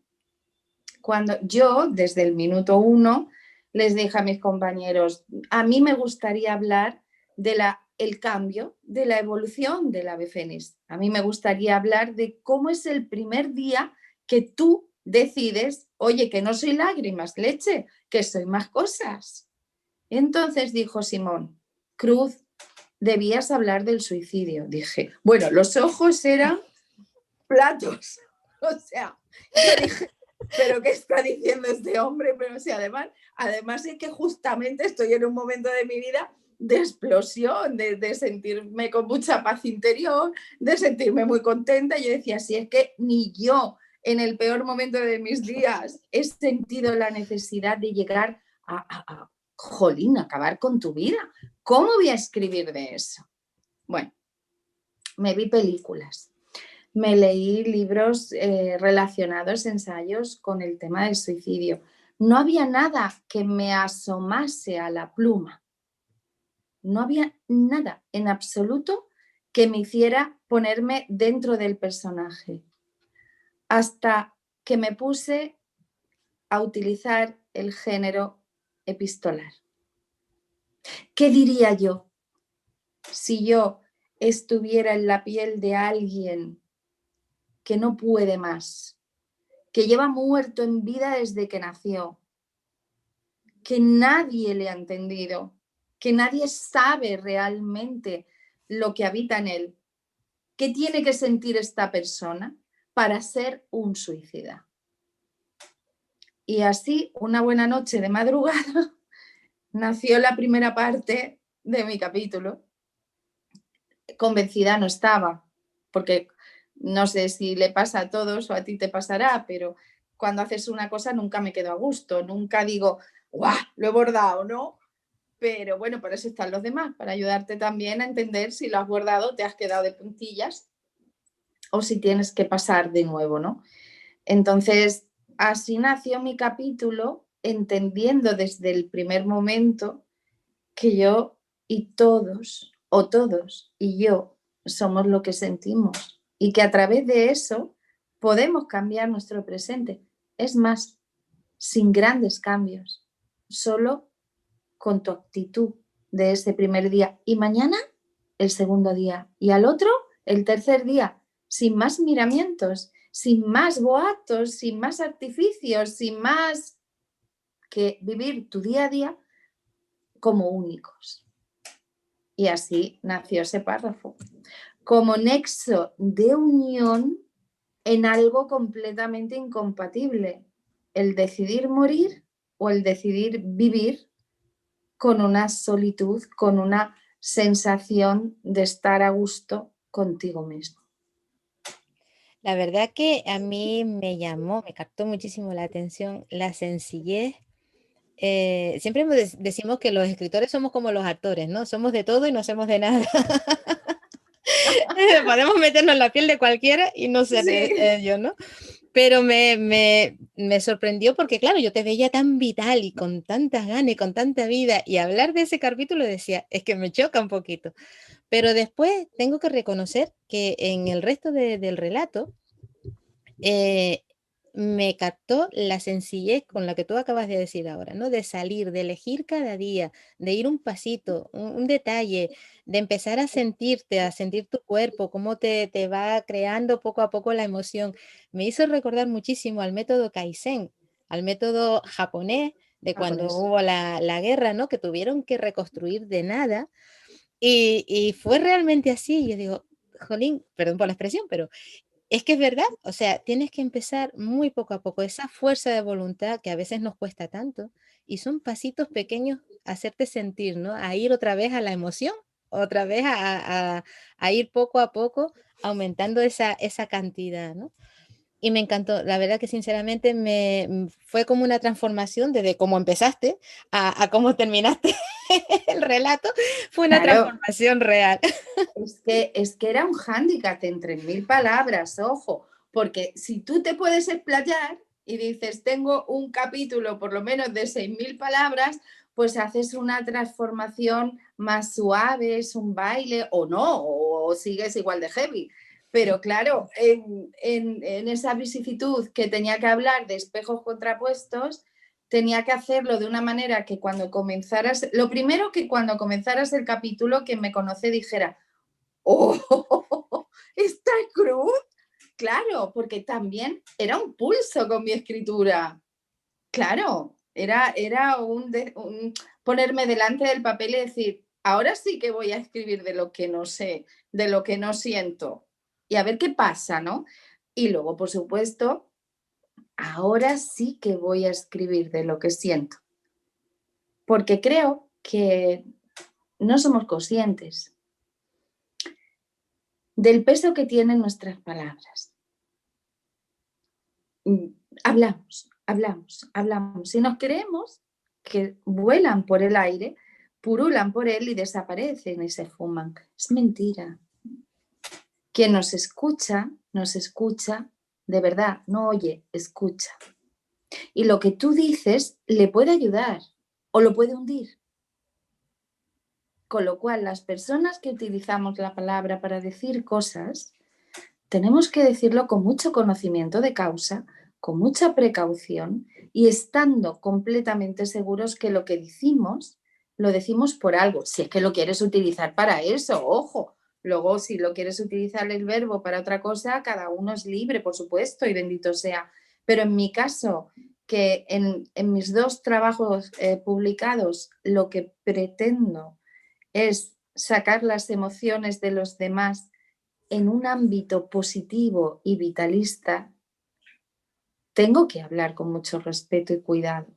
S2: Cuando yo, desde el minuto 1, les dije a mis compañeros, a mí me gustaría hablar del cambio, de la evolución del ave fénix. A mí me gustaría hablar de cómo es el primer día que tú decides, oye, que no soy lágrimas, leche, que soy más cosas. Entonces dijo Simón, Cruz, debías hablar del suicidio. Dije, bueno, los ojos eran platos. O sea, yo dije, pero ¿qué está diciendo este hombre? Pero o sea, además es que justamente estoy en un momento de mi vida de explosión, de sentirme con mucha paz interior, de sentirme muy contenta. Yo decía, si es que ni yo en el peor momento de mis días he sentido la necesidad de llegar a jolín, acabar con tu vida. ¿Cómo voy a escribir de eso? Bueno, me vi películas. Me leí libros relacionados, ensayos con el tema del suicidio. No había nada que me asomase a la pluma. No había nada en absoluto que me hiciera ponerme dentro del personaje. Hasta que me puse a utilizar el género epistolar. ¿Qué diría yo si yo estuviera en la piel de alguien que no puede más, que lleva muerto en vida desde que nació, que nadie le ha entendido, que nadie sabe realmente lo que habita en él? ¿Qué tiene que sentir esta persona para ser un suicida? Y así, una buena noche de madrugada, nació la primera parte de mi capítulo. Convencida no estaba, porque no sé si le pasa a todos o a ti te pasará, pero cuando haces una cosa nunca me quedo a gusto, nunca digo, ¡guau! Lo he bordado, ¿no? Pero bueno, para eso están los demás, para ayudarte también a entender si lo has bordado, te has quedado de puntillas o si tienes que pasar de nuevo, ¿no? Entonces, así nació mi capítulo, entendiendo desde el primer momento que yo y todos, o todos y yo, somos lo que sentimos y que a través de eso podemos cambiar nuestro presente. Es más, sin grandes cambios, solo con tu actitud de ese primer día. Y mañana, el segundo día. Y al otro, el tercer día, sin más miramientos, sin más boatos, sin más artificios, sin más que vivir tu día a día como únicos. Y así nació ese párrafo, como nexo de unión en algo completamente incompatible, el decidir morir o el decidir vivir con una solitud, con una sensación de estar a gusto contigo mismo.
S1: La verdad que a mí me captó muchísimo la atención la sencillez. Siempre decimos que los escritores somos como los actores, ¿no? Somos de todo y no hacemos de nada. Podemos meternos en la piel de cualquiera y no ser
S2: Sí.
S1: ellos, ¿no? Pero me sorprendió porque, claro, yo te veía tan vital y con tantas ganas y con tanta vida, y hablar de ese capítulo decía, es que me choca un poquito. Pero después tengo que reconocer que en el resto del relato me captó la sencillez con la que tú acabas de decir ahora, ¿no? De salir, de elegir cada día, de ir un pasito, un detalle, de empezar a sentir tu cuerpo, cómo te va creando poco a poco la emoción. Me hizo recordar muchísimo al método Kaizen, al método japonés de cuando hubo la guerra, ¿no? Que tuvieron que reconstruir de nada. Y fue realmente así. Yo digo, jolín, perdón por la expresión, pero es que es verdad, o sea, tienes que empezar muy poco a poco, esa fuerza de voluntad que a veces nos cuesta tanto, y son pasitos pequeños a hacerte sentir, ¿no? A ir otra vez a la emoción, otra vez a ir poco a poco aumentando esa cantidad, ¿no? Y me encantó, la verdad que sinceramente fue como una transformación desde cómo empezaste a cómo terminaste el relato, fue una
S2: Claro,
S1: transformación real.
S2: es que era un hándicap entre 1000 palabras, ojo, porque si tú te puedes explayar y dices, tengo un capítulo por lo menos de 6000 palabras, pues haces una transformación más suave, es un baile o no, o sigues igual de heavy. Pero claro, en esa vicisitud que tenía que hablar de espejos contrapuestos, tenía que hacerlo de una manera que cuando comenzaras, lo primero que cuando comenzaras el capítulo, quien me conoce dijera, ¡oh! ¿Esta cruz? Claro, porque también era un pulso con mi escritura. Claro, era un ponerme delante del papel y decir, ahora sí que voy a escribir de lo que no sé, de lo que no siento. Y a ver qué pasa, ¿no? Y luego, por supuesto, ahora sí que voy a escribir de lo que siento. Porque creo que no somos conscientes del peso que tienen nuestras palabras. Hablamos, hablamos, hablamos. Y nos creemos que vuelan por el aire, purulan por él y desaparecen y se fuman. Es mentira. Quien nos escucha de verdad, no oye, escucha. Y lo que tú dices le puede ayudar o lo puede hundir. Con lo cual, las personas que utilizamos la palabra para decir cosas, tenemos que decirlo con mucho conocimiento de causa, con mucha precaución y estando completamente seguros que lo que decimos lo decimos por algo. Si es que lo quieres utilizar para eso, ojo. Luego, si lo quieres utilizar el verbo para otra cosa, cada uno es libre, por supuesto, y bendito sea. Pero en mi caso, que en mis 2 trabajos publicados, lo que pretendo es sacar las emociones de los demás en un ámbito positivo y vitalista, tengo que hablar con mucho respeto y cuidado.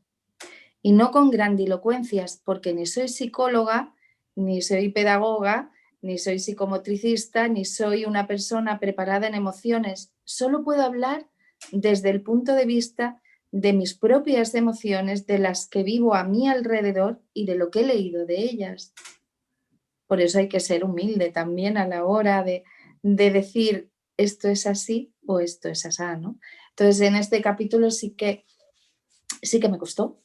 S2: Y no con grandilocuencias, porque ni soy psicóloga, ni soy pedagoga, ni soy psicomotricista, ni soy una persona preparada en emociones. Solo puedo hablar desde el punto de vista de mis propias emociones, de las que vivo a mi alrededor y de lo que he leído de ellas. Por eso hay que ser humilde también a la hora de decir esto es así o esto es así, ¿no? Entonces, en este capítulo sí que me costó,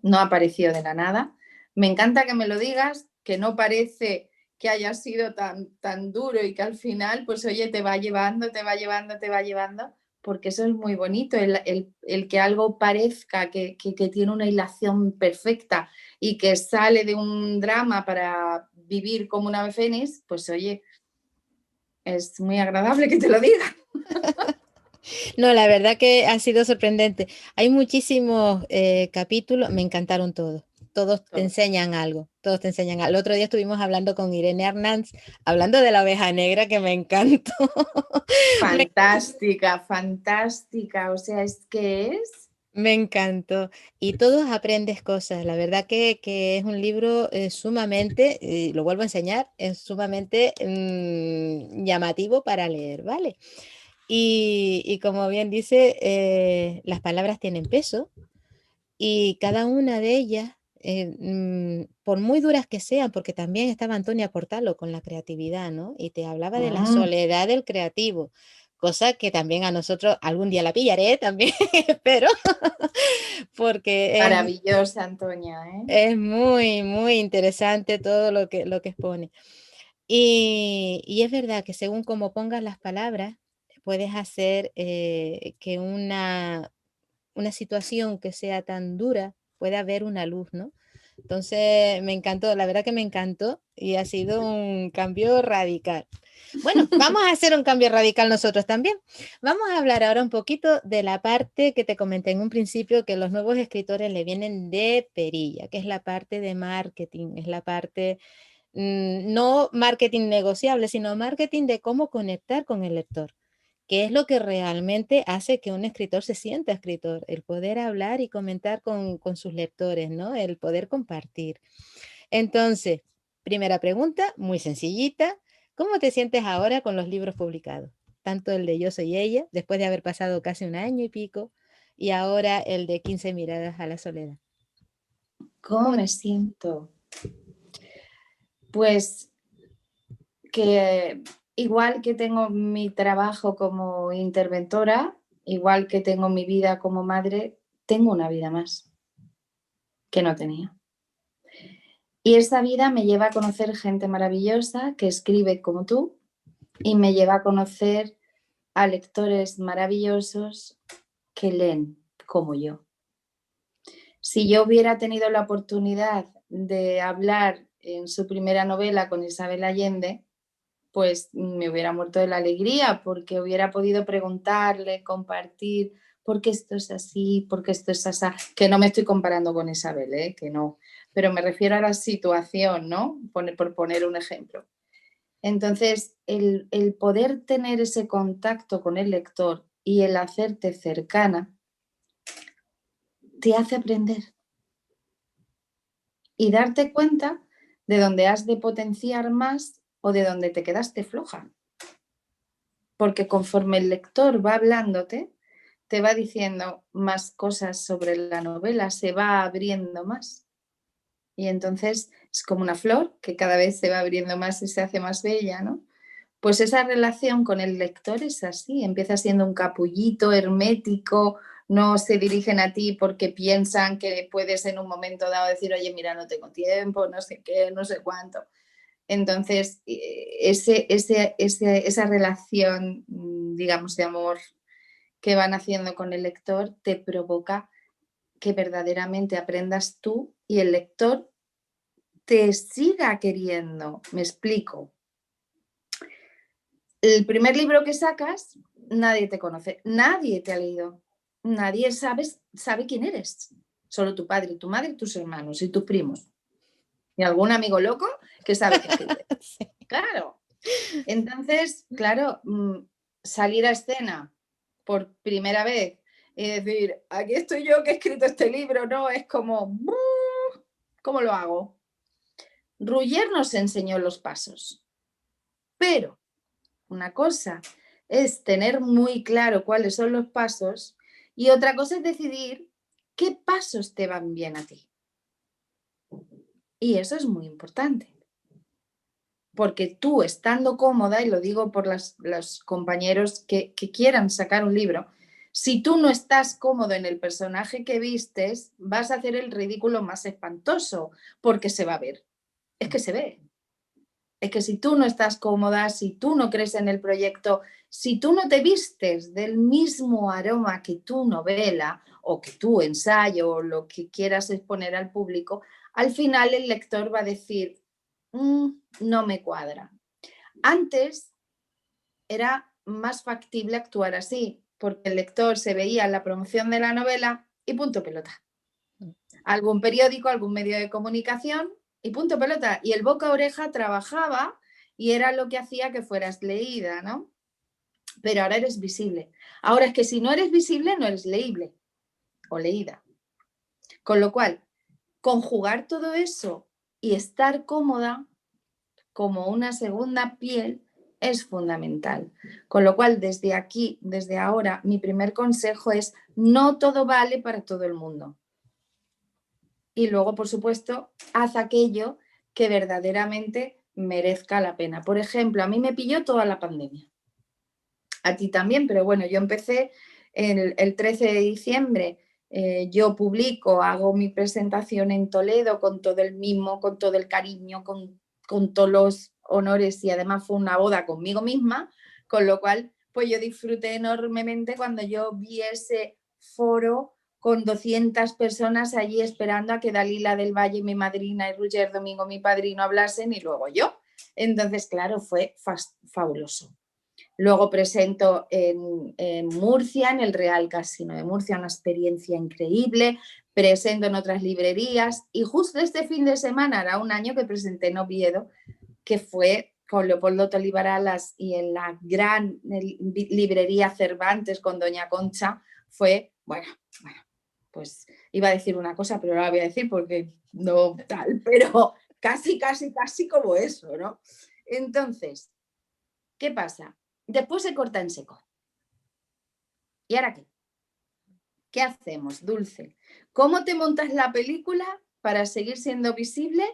S2: no apareció de la nada. Me encanta que me lo digas, que no parece que haya sido tan duro y que al final, pues oye, te va llevando, porque eso es muy bonito, el que algo parezca que tiene una hilación perfecta y que sale de un drama para vivir como una ave fénix, pues oye, es muy agradable que te lo diga.
S1: No, la verdad que ha sido sorprendente. Hay muchísimos capítulos, me encantaron todos. Todos te enseñan algo, todos te enseñan algo. El otro día estuvimos hablando con Irene Hernández, hablando de la oveja negra que me encantó.
S2: Fantástica, fantástica. O sea, es que es...
S1: Me encantó. Y todos aprendes cosas. La verdad que es un libro sumamente, lo vuelvo a enseñar, es sumamente llamativo para leer, ¿vale? Y como bien dice, las palabras tienen peso y cada una de ellas, por muy duras que sean, porque también estaba Antonia Portalo con la creatividad, ¿no? Y te hablaba de la soledad del creativo, cosa que también a nosotros algún día la pillaré también, pero porque
S2: Maravillosa, Antonia, ¿eh?
S1: es muy, muy interesante todo lo que expone. Y es verdad que según cómo pongas las palabras, puedes hacer que una situación que sea tan dura pueda haber una luz, ¿no? Entonces me encantó, la verdad que me encantó y ha sido un cambio radical. Bueno, vamos a hacer un cambio radical nosotros también. Vamos a hablar ahora un poquito de la parte que te comenté en un principio que los nuevos escritores le vienen de perilla, que es la parte de marketing, es la parte no marketing negociable, sino marketing de cómo conectar con el lector, que es lo que realmente hace que un escritor se sienta escritor, el poder hablar y comentar con sus lectores, ¿no? El poder compartir. Entonces, primera pregunta, muy sencillita, ¿cómo te sientes ahora con los libros publicados? Tanto el de Yo soy ella, después de haber pasado casi un año y pico, y ahora el de 15 miradas a la soledad.
S2: ¿Cómo me siento? Pues que igual que tengo mi trabajo como interventora, igual que tengo mi vida como madre, tengo una vida más que no tenía. Y esa vida me lleva a conocer gente maravillosa que escribe como tú y me lleva a conocer a lectores maravillosos que leen como yo. Si yo hubiera tenido la oportunidad de hablar en su primera novela con Isabel Allende, pues me hubiera muerto de la alegría porque hubiera podido preguntarle, compartir, por qué esto es así, por qué esto es así, que no me estoy comparando con Isabel, que no, pero me refiero a la situación, ¿no? Por poner un ejemplo. Entonces, el poder tener ese contacto con el lector y el hacerte cercana, te hace aprender y darte cuenta de dónde has de potenciar más o de dónde te quedaste floja. Porque conforme el lector va hablándote, te va diciendo más cosas sobre la novela, se va abriendo más. Y entonces es como una flor que cada vez se va abriendo más y se hace más bella, ¿no? Pues esa relación con el lector es así, empieza siendo un capullito hermético, no se dirigen a ti porque piensan que puedes en un momento dado decir, oye, mira, no tengo tiempo, no sé qué, no sé cuánto. Entonces, esa relación, digamos, de amor que van haciendo con el lector te provoca que verdaderamente aprendas tú y el lector te siga queriendo. Me explico. El primer libro que sacas, nadie te conoce, nadie te ha leído, nadie sabe quién eres. Solo tu padre, tu madre, tus hermanos y tus primos. Y algún amigo loco que sabe que escribe.
S1: Sí.
S2: Claro. Entonces, claro, salir a escena por primera vez y decir, aquí estoy yo que he escrito este libro, no, es como, ¿cómo lo hago? Ruller nos enseñó los pasos, pero una cosa es tener muy claro cuáles son los pasos y otra cosa es decidir qué pasos te van bien a ti. Y eso es muy importante. Porque tú, estando cómoda, y lo digo por los compañeros que quieran sacar un libro, si tú no estás cómodo en el personaje que vistes, vas a hacer el ridículo más espantoso, porque se va a ver. Es que se ve. Es que si tú no estás cómoda, si tú no crees en el proyecto, si tú no te vistes del mismo aroma que tu novela o que tu ensayo o lo que quieras exponer al público, al final el lector va a decir, no me cuadra. Antes era más factible actuar así, porque el lector se veía en la promoción de la novela y punto pelota. Algún periódico, algún medio de comunicación y punto pelota. Y el boca a oreja trabajaba y era lo que hacía que fueras leída, ¿no? Pero ahora eres visible. Ahora es que si no eres visible, no eres leíble o leída. Con lo cual, conjugar todo eso y estar cómoda como una segunda piel es fundamental. Con lo cual, desde aquí, desde ahora, mi primer consejo es: no todo vale para todo el mundo. Y luego, por supuesto, haz aquello que verdaderamente merezca la pena. Por ejemplo, a mí me pilló toda la pandemia. A ti también, pero bueno, yo empecé el 13 de diciembre, yo publico, hago mi presentación en Toledo con todo el mimo, con todo el cariño, con todos los honores, y además fue una boda conmigo misma, con lo cual pues yo disfruté enormemente cuando yo vi ese foro con 200 personas allí esperando a que Dalila del Valle, mi madrina, y Roger Domingo, mi padrino, hablasen, y luego yo. Entonces, claro, fue fabuloso. Luego presento en Murcia, en el Real Casino de Murcia, una experiencia increíble. Presento en otras librerías y justo este fin de semana, hará un año que presenté en Oviedo, que fue con Leopoldo Tolivar-Alas y en la gran librería Cervantes con Doña Concha. Fue, bueno, pues iba a decir una cosa, pero no la voy a decir porque no tal, pero casi como eso, ¿no? Entonces, ¿qué pasa? Después se corta en seco. ¿Y ahora qué? ¿Qué hacemos, Dulce? ¿Cómo te montas la película para seguir siendo visible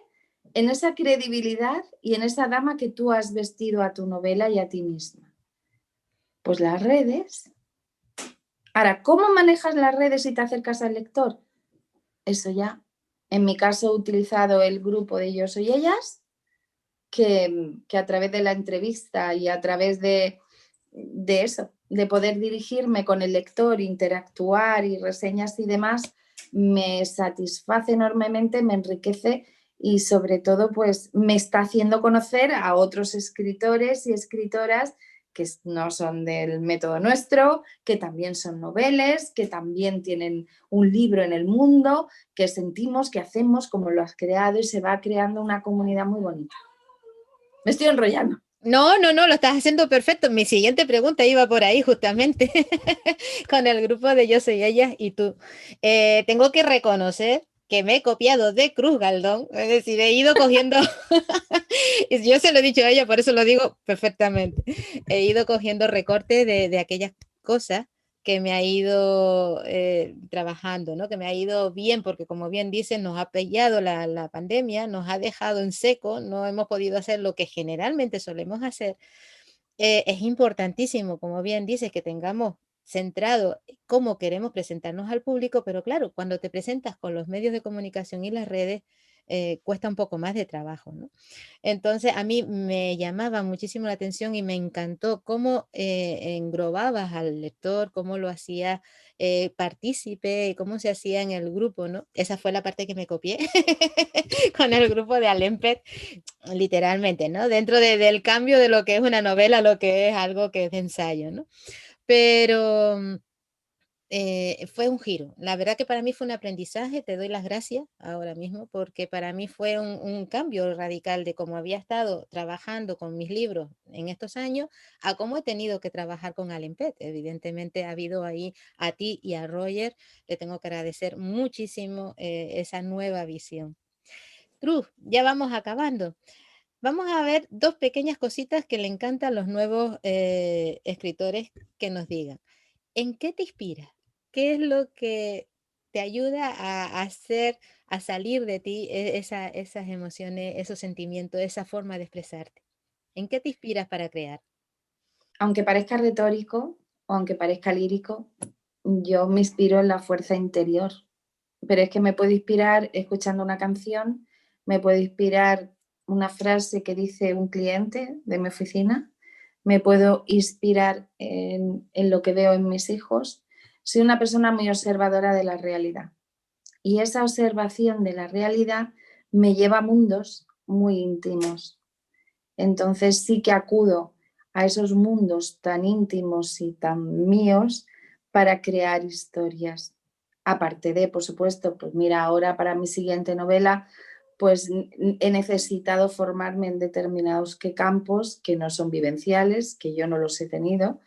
S2: en esa credibilidad y en esa dama que tú has vestido a tu novela y a ti misma? Pues las redes. Ahora, ¿cómo manejas las redes y te acercas al lector? Eso ya. En mi caso he utilizado el grupo de Yo Soy Ellas, que a través de la entrevista y a través de eso, de poder dirigirme con el lector, interactuar y reseñas y demás, me satisface enormemente, me enriquece y sobre todo pues me está haciendo conocer a otros escritores y escritoras que no son del método nuestro, que también son noveles, que también tienen un libro en el mundo, que sentimos, que hacemos como lo has creado, y se va creando una comunidad muy bonita. Me estoy enrollando.
S1: No, lo estás haciendo perfecto. Mi siguiente pregunta iba por ahí justamente, con el grupo de Yo Soy Ella y tú. Tengo que reconocer que me he copiado de Cruz Galdón, es decir, he ido cogiendo, yo se lo he dicho a ella, por eso lo digo perfectamente, he ido cogiendo recortes de aquellas cosas que me ha ido trabajando, ¿no? Que me ha ido bien, porque como bien dicen, nos ha pillado la pandemia, nos ha dejado en seco, no hemos podido hacer lo que generalmente solemos hacer. Es importantísimo, como bien dices, que tengamos centrado cómo queremos presentarnos al público, pero claro, cuando te presentas con los medios de comunicación y las redes, cuesta un poco más de trabajo, ¿no? Entonces, a mí me llamaba muchísimo la atención y me encantó cómo englobabas al lector, cómo lo hacías partícipe, cómo se hacía en el grupo, ¿no? Esa fue la parte que me copié con el grupo de Alempet, literalmente, ¿no? Dentro del cambio de lo que es una novela, lo que es algo que es de ensayo, ¿no? Pero fue un giro. La verdad que para mí fue un aprendizaje, te doy las gracias ahora mismo, porque para mí fue un cambio radical de cómo había estado trabajando con mis libros en estos años a cómo he tenido que trabajar con Alempet. Evidentemente ha habido ahí a ti y a Roger, le tengo que agradecer muchísimo esa nueva visión. Cruz, ya vamos acabando. Vamos a ver dos pequeñas cositas que le encantan a los nuevos escritores que nos digan. ¿En qué te inspiras? ¿Qué es lo que te ayuda a hacer, a salir de ti esas emociones, esos sentimientos, esa forma de expresarte? ¿En qué te inspiras para crear?
S2: Aunque parezca retórico o aunque parezca lírico, yo me inspiro en la fuerza interior. Pero es que me puedo inspirar escuchando una canción, me puedo inspirar una frase que dice un cliente de mi oficina, me puedo inspirar en lo que veo en mis hijos. Soy una persona muy observadora de la realidad y esa observación de la realidad me lleva a mundos muy íntimos. Entonces sí que acudo a esos mundos tan íntimos y tan míos para crear historias. Aparte de, por supuesto, pues mira, ahora para mi siguiente novela, pues he necesitado formarme en determinados campos que no son vivenciales, que yo no los he tenido,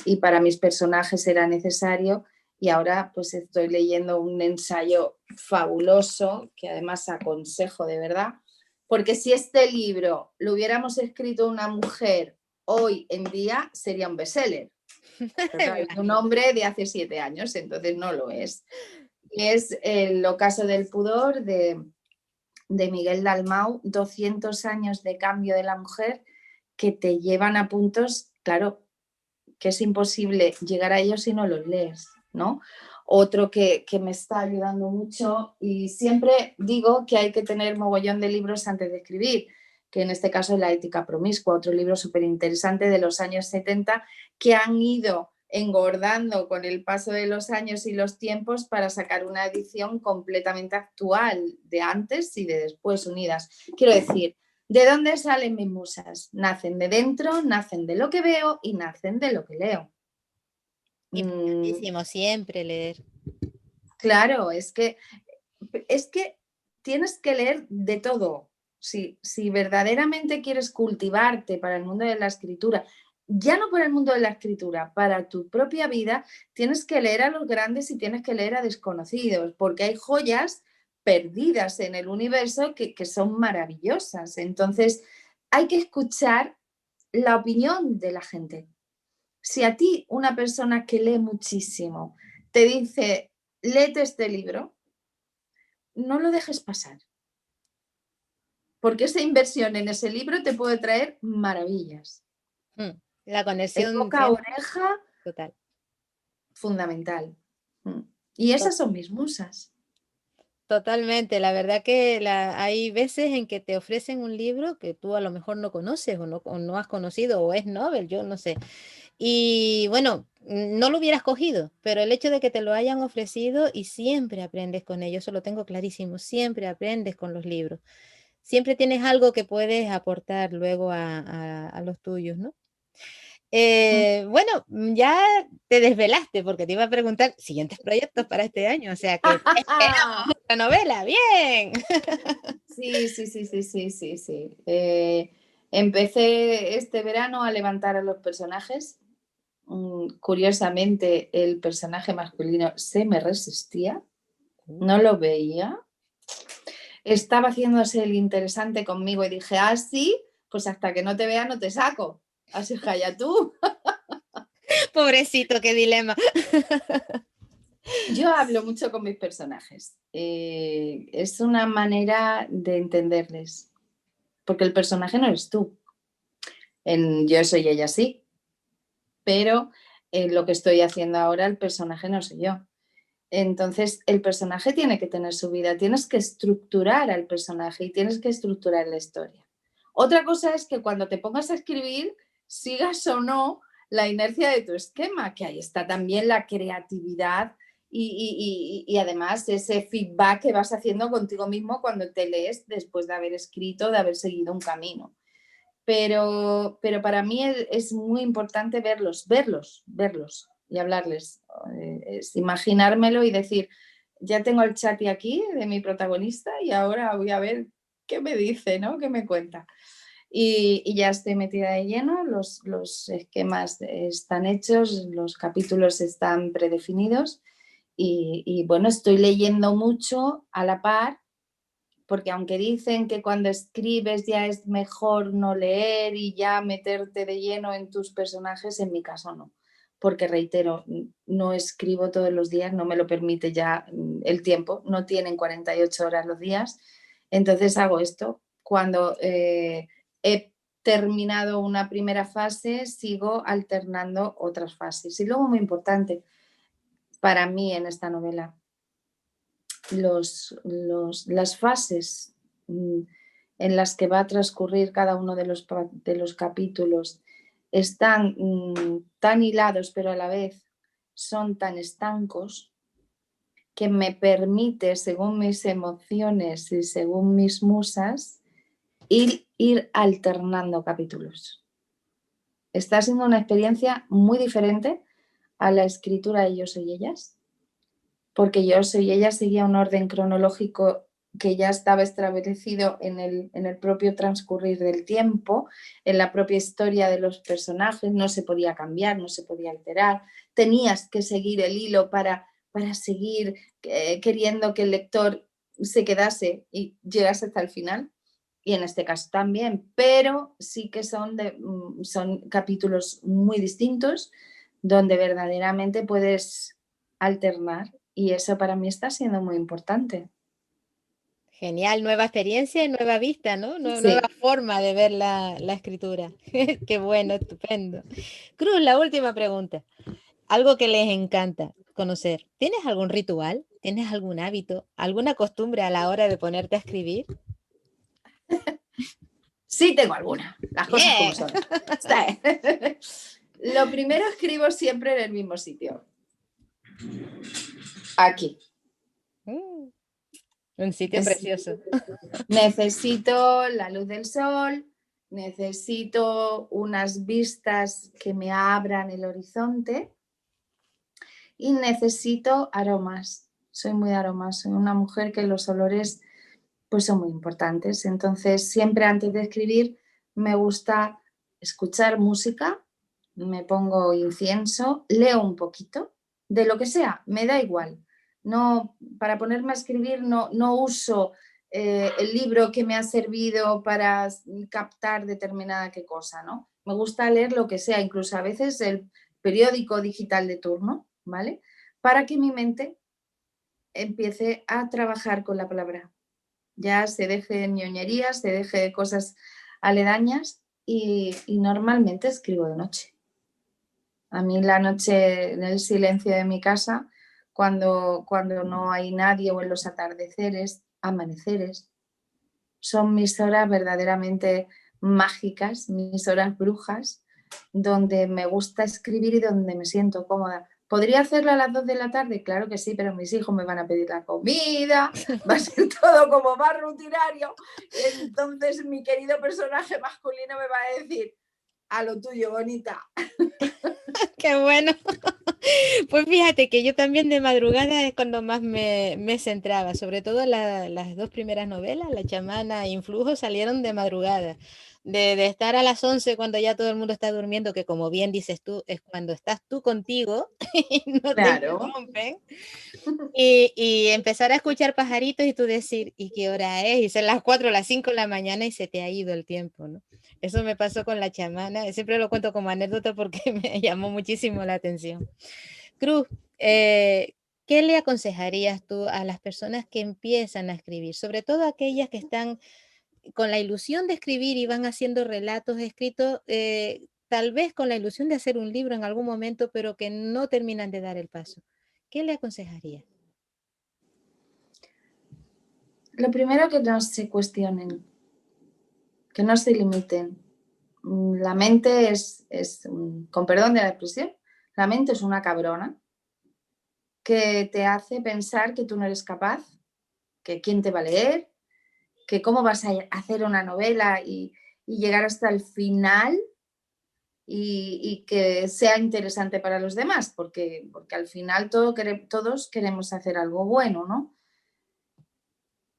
S2: y para mis personajes era necesario. Y ahora pues estoy leyendo un ensayo fabuloso que además aconsejo de verdad, porque si este libro lo hubiéramos escrito una mujer hoy en día, sería un bestseller. Pero claro, es un hombre de hace 7 años, entonces no lo es. Y es el ocaso del pudor de Miguel Dalmau, 200 años de cambio de la mujer que te llevan a puntos, claro, que es imposible llegar a ellos si no los lees, ¿no? Otro que me está ayudando mucho, y siempre digo que hay que tener mogollón de libros antes de escribir, que en este caso es La ética promiscua, otro libro súper interesante de los años 70 que han ido engordando con el paso de los años y los tiempos para sacar una edición completamente actual de antes y de después unidas. Quiero decir, ¿de dónde salen mis musas? Nacen de dentro, nacen de lo que veo y nacen de lo que leo.
S1: Importantísimo siempre leer.
S2: Claro, es que tienes que leer de todo. Si verdaderamente quieres cultivarte para el mundo de la escritura, ya no para el mundo de la escritura, para tu propia vida, tienes que leer a los grandes y tienes que leer a desconocidos, porque hay joyas perdidas en el universo que son maravillosas. Entonces, hay que escuchar la opinión de la gente. Si a ti una persona que lee muchísimo te dice, léete este libro, no lo dejes pasar, porque esa inversión en ese libro te puede traer maravillas.
S1: La
S2: El
S1: conexión
S2: boca a oreja,
S1: total.
S2: fundamental. Y esas son mis musas.
S1: Totalmente, la verdad que hay veces en que te ofrecen un libro que tú a lo mejor no conoces o no has conocido o es novel, yo no sé. Y bueno, no lo hubieras cogido, pero el hecho de que te lo hayan ofrecido y siempre aprendes con ello, eso lo tengo clarísimo, siempre aprendes con los libros. Siempre tienes algo que puedes aportar luego a los tuyos, ¿no? Bueno, ya te desvelaste porque te iba a preguntar siguientes proyectos para este año, o sea que esperamos otra novela, bien.
S2: Sí, sí, sí, sí, sí, sí, sí. Empecé este verano a levantar a los personajes. Curiosamente, el personaje masculino se me resistía, no lo veía. Estaba haciéndose el interesante conmigo y dije, ah, sí, pues hasta que no te vea no te saco. Así calla tú.
S1: Pobrecito, qué dilema.
S2: Yo hablo mucho con mis personajes. Es una manera de entenderles, porque el personaje no eres tú. Yo soy ella, sí, pero lo que estoy haciendo ahora, el personaje no soy yo. Entonces, el personaje tiene que tener su vida, tienes que estructurar al personaje y tienes que estructurar la historia. Otra cosa es que cuando te pongas a escribir, sigas o no la inercia de tu esquema, que ahí está también la creatividad y además ese feedback que vas haciendo contigo mismo cuando te lees después de haber escrito, de haber seguido un camino. Pero para mí es muy importante verlos y hablarles, es imaginármelo y decir, ya tengo el chat aquí de mi protagonista y ahora voy a ver qué me dice, ¿no? ¿Qué me cuenta? Y ya estoy metida de lleno, los esquemas están hechos, los capítulos están predefinidos y bueno, estoy leyendo mucho a la par, porque aunque dicen que cuando escribes ya es mejor no leer y ya meterte de lleno en tus personajes, en mi caso no, porque reitero, no escribo todos los días, no me lo permite ya el tiempo, no tienen 48 horas los días, entonces hago esto. Cuando he terminado una primera fase, sigo alternando otras fases. Y luego, muy importante para mí en esta novela, las fases en las que va a transcurrir cada uno de los capítulos están tan hilados, pero a la vez son tan estancos, que me permite, según mis emociones y según mis musas, ir alternando capítulos. Está siendo una experiencia muy diferente a la escritura de Yo soy ellas, porque Yo soy ellas seguía un orden cronológico que ya estaba establecido en el propio transcurrir del tiempo, en la propia historia de los personajes, no se podía cambiar, no se podía alterar, tenías que seguir el hilo para seguir queriendo que el lector se quedase y llegase hasta el final, y en este caso también, pero sí que son capítulos muy distintos donde verdaderamente puedes alternar, y eso para mí está siendo muy importante.
S1: Genial, nueva experiencia y nueva vista, ¿no? Nueva
S2: Sí.
S1: forma de ver la escritura. Qué bueno, estupendo. Cruz, la última pregunta. Algo que les encanta conocer. ¿Tienes algún ritual? ¿Tienes algún hábito? ¿Alguna costumbre a la hora de ponerte a escribir?
S2: Sí tengo alguna, las cosas como
S1: Bien.
S2: son. Lo primero, escribo siempre en el mismo sitio. Aquí.
S1: Un sitio precioso.
S2: Necesito la luz del sol, necesito unas vistas que me abran el horizonte y necesito aromas. Soy muy de aromas, soy una mujer que los olores pues son muy importantes. Entonces, siempre antes de escribir me gusta escuchar música, me pongo incienso, leo un poquito, de lo que sea, me da igual. No, para ponerme a escribir no uso el libro que me ha servido para captar determinada qué cosa, ¿no? Me gusta leer lo que sea, incluso a veces el periódico digital de turno, ¿vale? Para que mi mente empiece a trabajar con la palabra. Ya se deje de ñoñerías, se deje de cosas aledañas y normalmente escribo de noche. A mí la noche, en el silencio de mi casa, cuando no hay nadie, o en los atardeceres, amaneceres, son mis horas verdaderamente mágicas, mis horas brujas, donde me gusta escribir y donde me siento cómoda. ¿Podría hacerlo a las 2 de la tarde? Claro que sí, pero mis hijos me van a pedir la comida, va a ser todo como más rutinario. Entonces mi querido personaje masculino me va a decir, a lo tuyo, bonita.
S1: Qué bueno. Pues fíjate que yo también de madrugada es cuando más me centraba, sobre todo las dos primeras novelas, La chamana e Influjo, salieron de madrugada. De estar a las 11 cuando ya todo el mundo está durmiendo, que como bien dices tú, es cuando estás tú contigo y no te
S2: Claro.
S1: interrumpen. Y empezar a escuchar pajaritos y tú decir, ¿y qué hora es? Y son las 4 o las 5 de la mañana y se te ha ido el tiempo, ¿no? Eso me pasó con La chamana, siempre lo cuento como anécdota porque me llamó muchísimo la atención. Cruz, ¿qué le aconsejarías tú a las personas que empiezan a escribir? Sobre todo aquellas que están con la ilusión de escribir y van haciendo relatos escritos, tal vez con la ilusión de hacer un libro en algún momento, pero que no terminan de dar el paso. ¿Qué le aconsejaría?
S2: Lo primero, que no se cuestionen, que no se limiten. La mente con perdón de la expresión, la mente es una cabrona que te hace pensar que tú no eres capaz, que quién te va a leer, que cómo vas a hacer una novela y llegar hasta el final y que sea interesante para los demás, porque al final todos queremos hacer algo bueno, ¿no?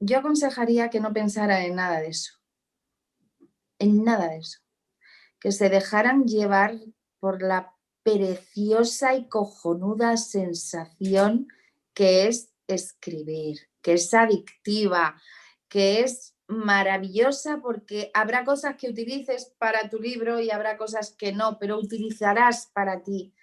S2: Yo aconsejaría que no pensara en nada de eso, en nada de eso, que se dejaran llevar por la preciosa y cojonuda sensación que es escribir, que es adictiva, que es maravillosa, porque habrá cosas que utilices para tu libro y habrá cosas que no, pero utilizarás para ti.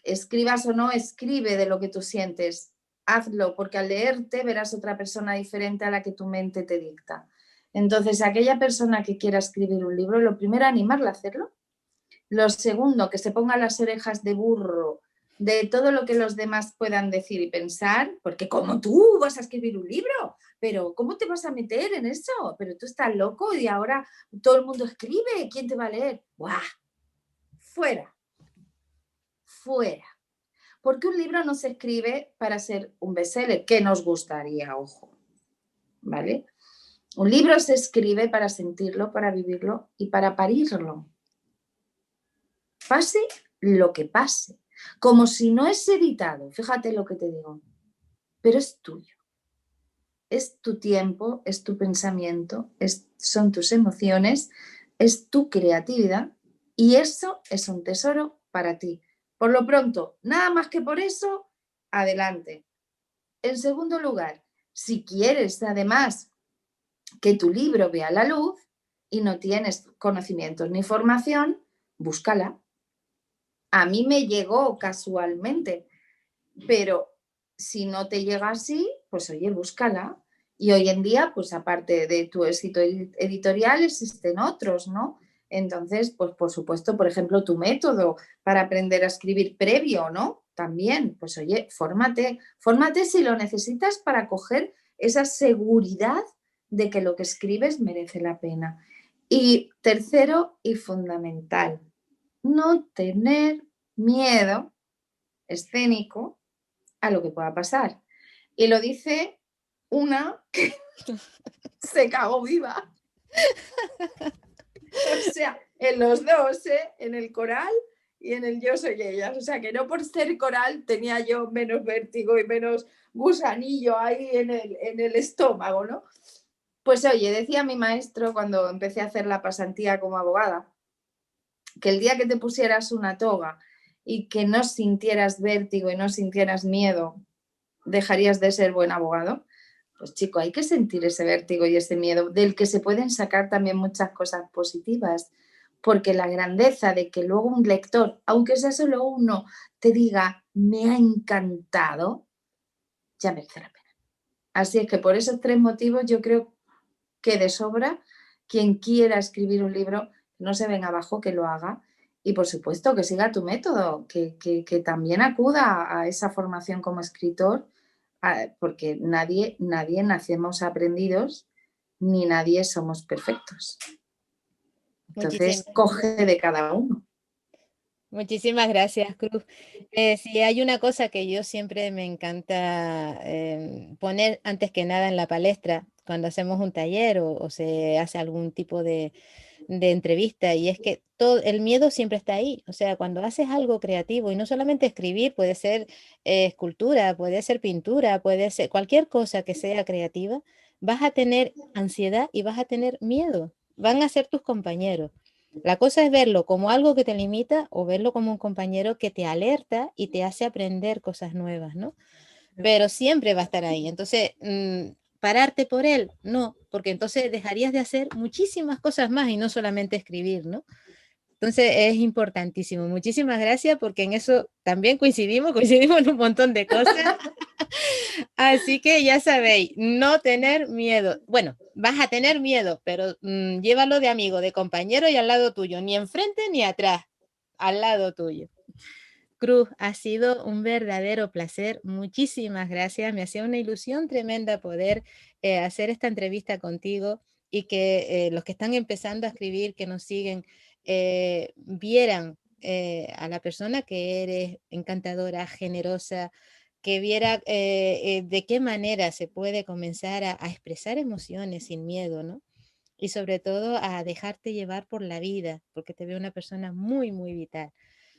S2: Escribas o no, escribe de lo que tú sientes. Hazlo, porque al leerte verás otra persona diferente a la que tu mente te dicta. Entonces, aquella persona que quiera escribir un libro, lo primero, animarla a hacerlo. Lo segundo, que se ponga las orejas de burro de todo lo que los demás puedan decir y pensar, porque como tú vas a escribir un libro, pero ¿cómo te vas a meter en eso? Pero tú estás loco y ahora todo el mundo escribe, ¿quién te va a leer? ¡Buah! Fuera, fuera. Porque un libro no se escribe para ser un bestseller, que nos gustaría, ojo, ¿vale? Un libro se escribe para sentirlo, para vivirlo y para parirlo. Pase lo que pase. Como si no es editado, fíjate lo que te digo, pero es tuyo. Es tu tiempo, es tu pensamiento, son tus emociones, es tu creatividad y eso es un tesoro para ti. Por lo pronto, nada más que por eso, adelante. En segundo lugar, si quieres además que tu libro vea la luz y no tienes conocimientos ni formación, búscala. A mí me llegó casualmente, pero si no te llega así, pues oye, búscala. Y hoy en día, pues aparte de tu éxito editorial, existen otros, ¿no? Entonces, pues por supuesto, por ejemplo, tu método para aprender a escribir previo, ¿no? También, pues oye, fórmate si lo necesitas para coger esa seguridad de que lo que escribes merece la pena. Y tercero y fundamental, no tener miedo escénico a lo que pueda pasar. Y lo dice una que se cagó viva. O sea, en los dos, en el coral y en el yo soy ellas. O sea, que no por ser coral tenía yo menos vértigo y menos gusanillo ahí en el estómago, ¿no? Pues oye, decía mi maestro cuando empecé a hacer la pasantía como abogada, que el día que te pusieras una toga y que no sintieras vértigo y no sintieras miedo, dejarías de ser buen abogado. Pues chico, hay que sentir ese vértigo y ese miedo, del que se pueden sacar también muchas cosas positivas, porque la grandeza de que luego un lector, aunque sea solo uno, te diga, me ha encantado, ya merece la pena. Así es que por esos tres motivos yo creo que de sobra, quien quiera escribir un libro, no se venga abajo, que lo haga. Y por supuesto que siga tu método, que también acuda a esa formación como escritor, porque nadie nacemos aprendidos, ni nadie somos perfectos. Entonces,
S1: Muchísimas,
S2: coge de cada uno.
S1: muchísimas gracias, Cruz. Sí, hay una cosa que yo siempre me encanta poner antes que nada en la palestra cuando hacemos un taller o se hace algún tipo de entrevista y es que todo el miedo siempre está ahí. O sea, cuando haces algo creativo y no solamente escribir, puede ser escultura, puede ser pintura, puede ser cualquier cosa que sea creativa, vas a tener ansiedad y vas a tener miedo. Van a ser tus compañeros. La cosa es verlo como algo que te limita o verlo como un compañero que te alerta y te hace aprender cosas nuevas, ¿no? Pero siempre va a estar ahí. Entonces, pararte por él, no, porque entonces dejarías de hacer muchísimas cosas más y no solamente escribir, ¿no? Entonces es importantísimo. Muchísimas gracias porque en eso también coincidimos en un montón de cosas. Así que ya sabéis, no tener miedo. Bueno, vas a tener miedo, pero llévalo de amigo, de compañero y al lado tuyo, ni enfrente ni atrás, al lado tuyo. Cruz, ha sido un verdadero placer. Muchísimas gracias. Me hacía una ilusión tremenda poder hacer esta entrevista contigo y que los que están empezando a escribir, que nos siguen, vieran a la persona que eres, encantadora, generosa, que viera de qué manera se puede comenzar a expresar emociones sin miedo, ¿no? Y sobre todo a dejarte llevar por la vida, porque te veo una persona muy, muy vital.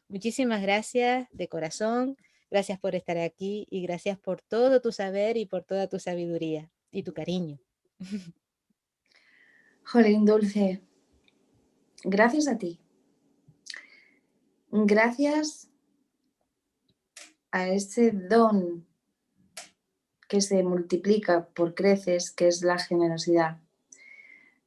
S1: Muchísimas gracias de corazón, gracias por estar aquí y gracias por todo tu saber y por toda tu sabiduría y tu cariño.
S2: Jolín, Dulce, gracias a ti. Gracias a ese don que se multiplica por creces, que es la generosidad.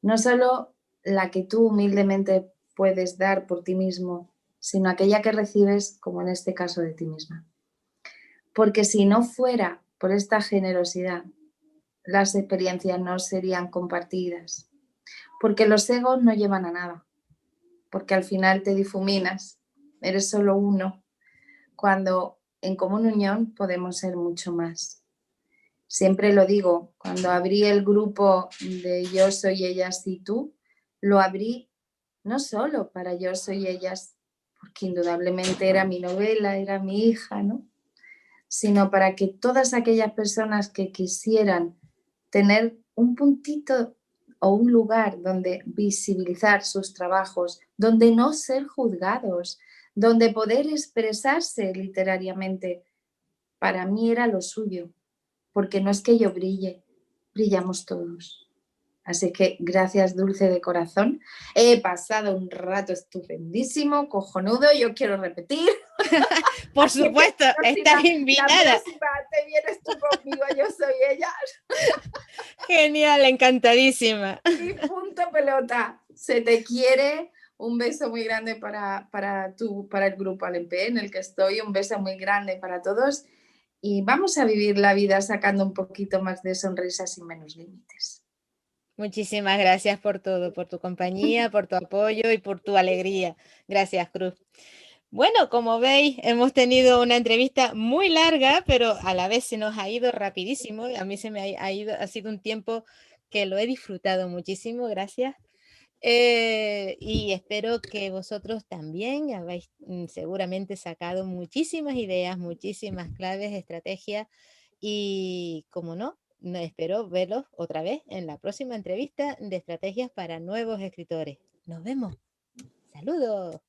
S2: No solo la que tú humildemente puedes dar por ti mismo, sino aquella que recibes, como en este caso de ti misma. Porque si no fuera por esta generosidad, las experiencias no serían compartidas. Porque los egos no llevan a nada. Porque al final te difuminas, eres solo uno. Cuando en común unión podemos ser mucho más. Siempre lo digo, cuando abrí el grupo de Yo soy ellas y tú, lo abrí no solo para Yo soy ellas, porque indudablemente era mi novela, era mi hija, ¿no? Sino para que todas aquellas personas que quisieran tener un puntito o un lugar donde visibilizar sus trabajos, donde no ser juzgados, donde poder expresarse literariamente, para mí era lo suyo, porque no es que yo brille, brillamos todos. Así que gracias, Dulce, de corazón. He pasado un rato estupendísimo, cojonudo, yo quiero repetir.
S1: Por supuesto, estás
S2: La
S1: invitada.
S2: próxima te vienes tú conmigo, Yo soy ella.
S1: Genial, encantadísima.
S2: Y punto pelota. Se te quiere. Un beso muy grande para el grupo Alempe en el que estoy. Un beso muy grande para todos. Y vamos a vivir la vida sacando un poquito más de sonrisas y menos límites.
S1: Muchísimas gracias por todo, por tu compañía, por tu apoyo y por tu alegría. Gracias, Cruz. Bueno, como veis, hemos tenido una entrevista muy larga, pero a la vez se nos ha ido rapidísimo. A mí se me ha ido, ha sido un tiempo que lo he disfrutado muchísimo, gracias. Y espero que vosotros también habéis seguramente sacado muchísimas ideas, muchísimas claves, estrategias y, como no, espero verlos otra vez en la próxima entrevista de estrategias para nuevos escritores. Nos vemos. Saludos.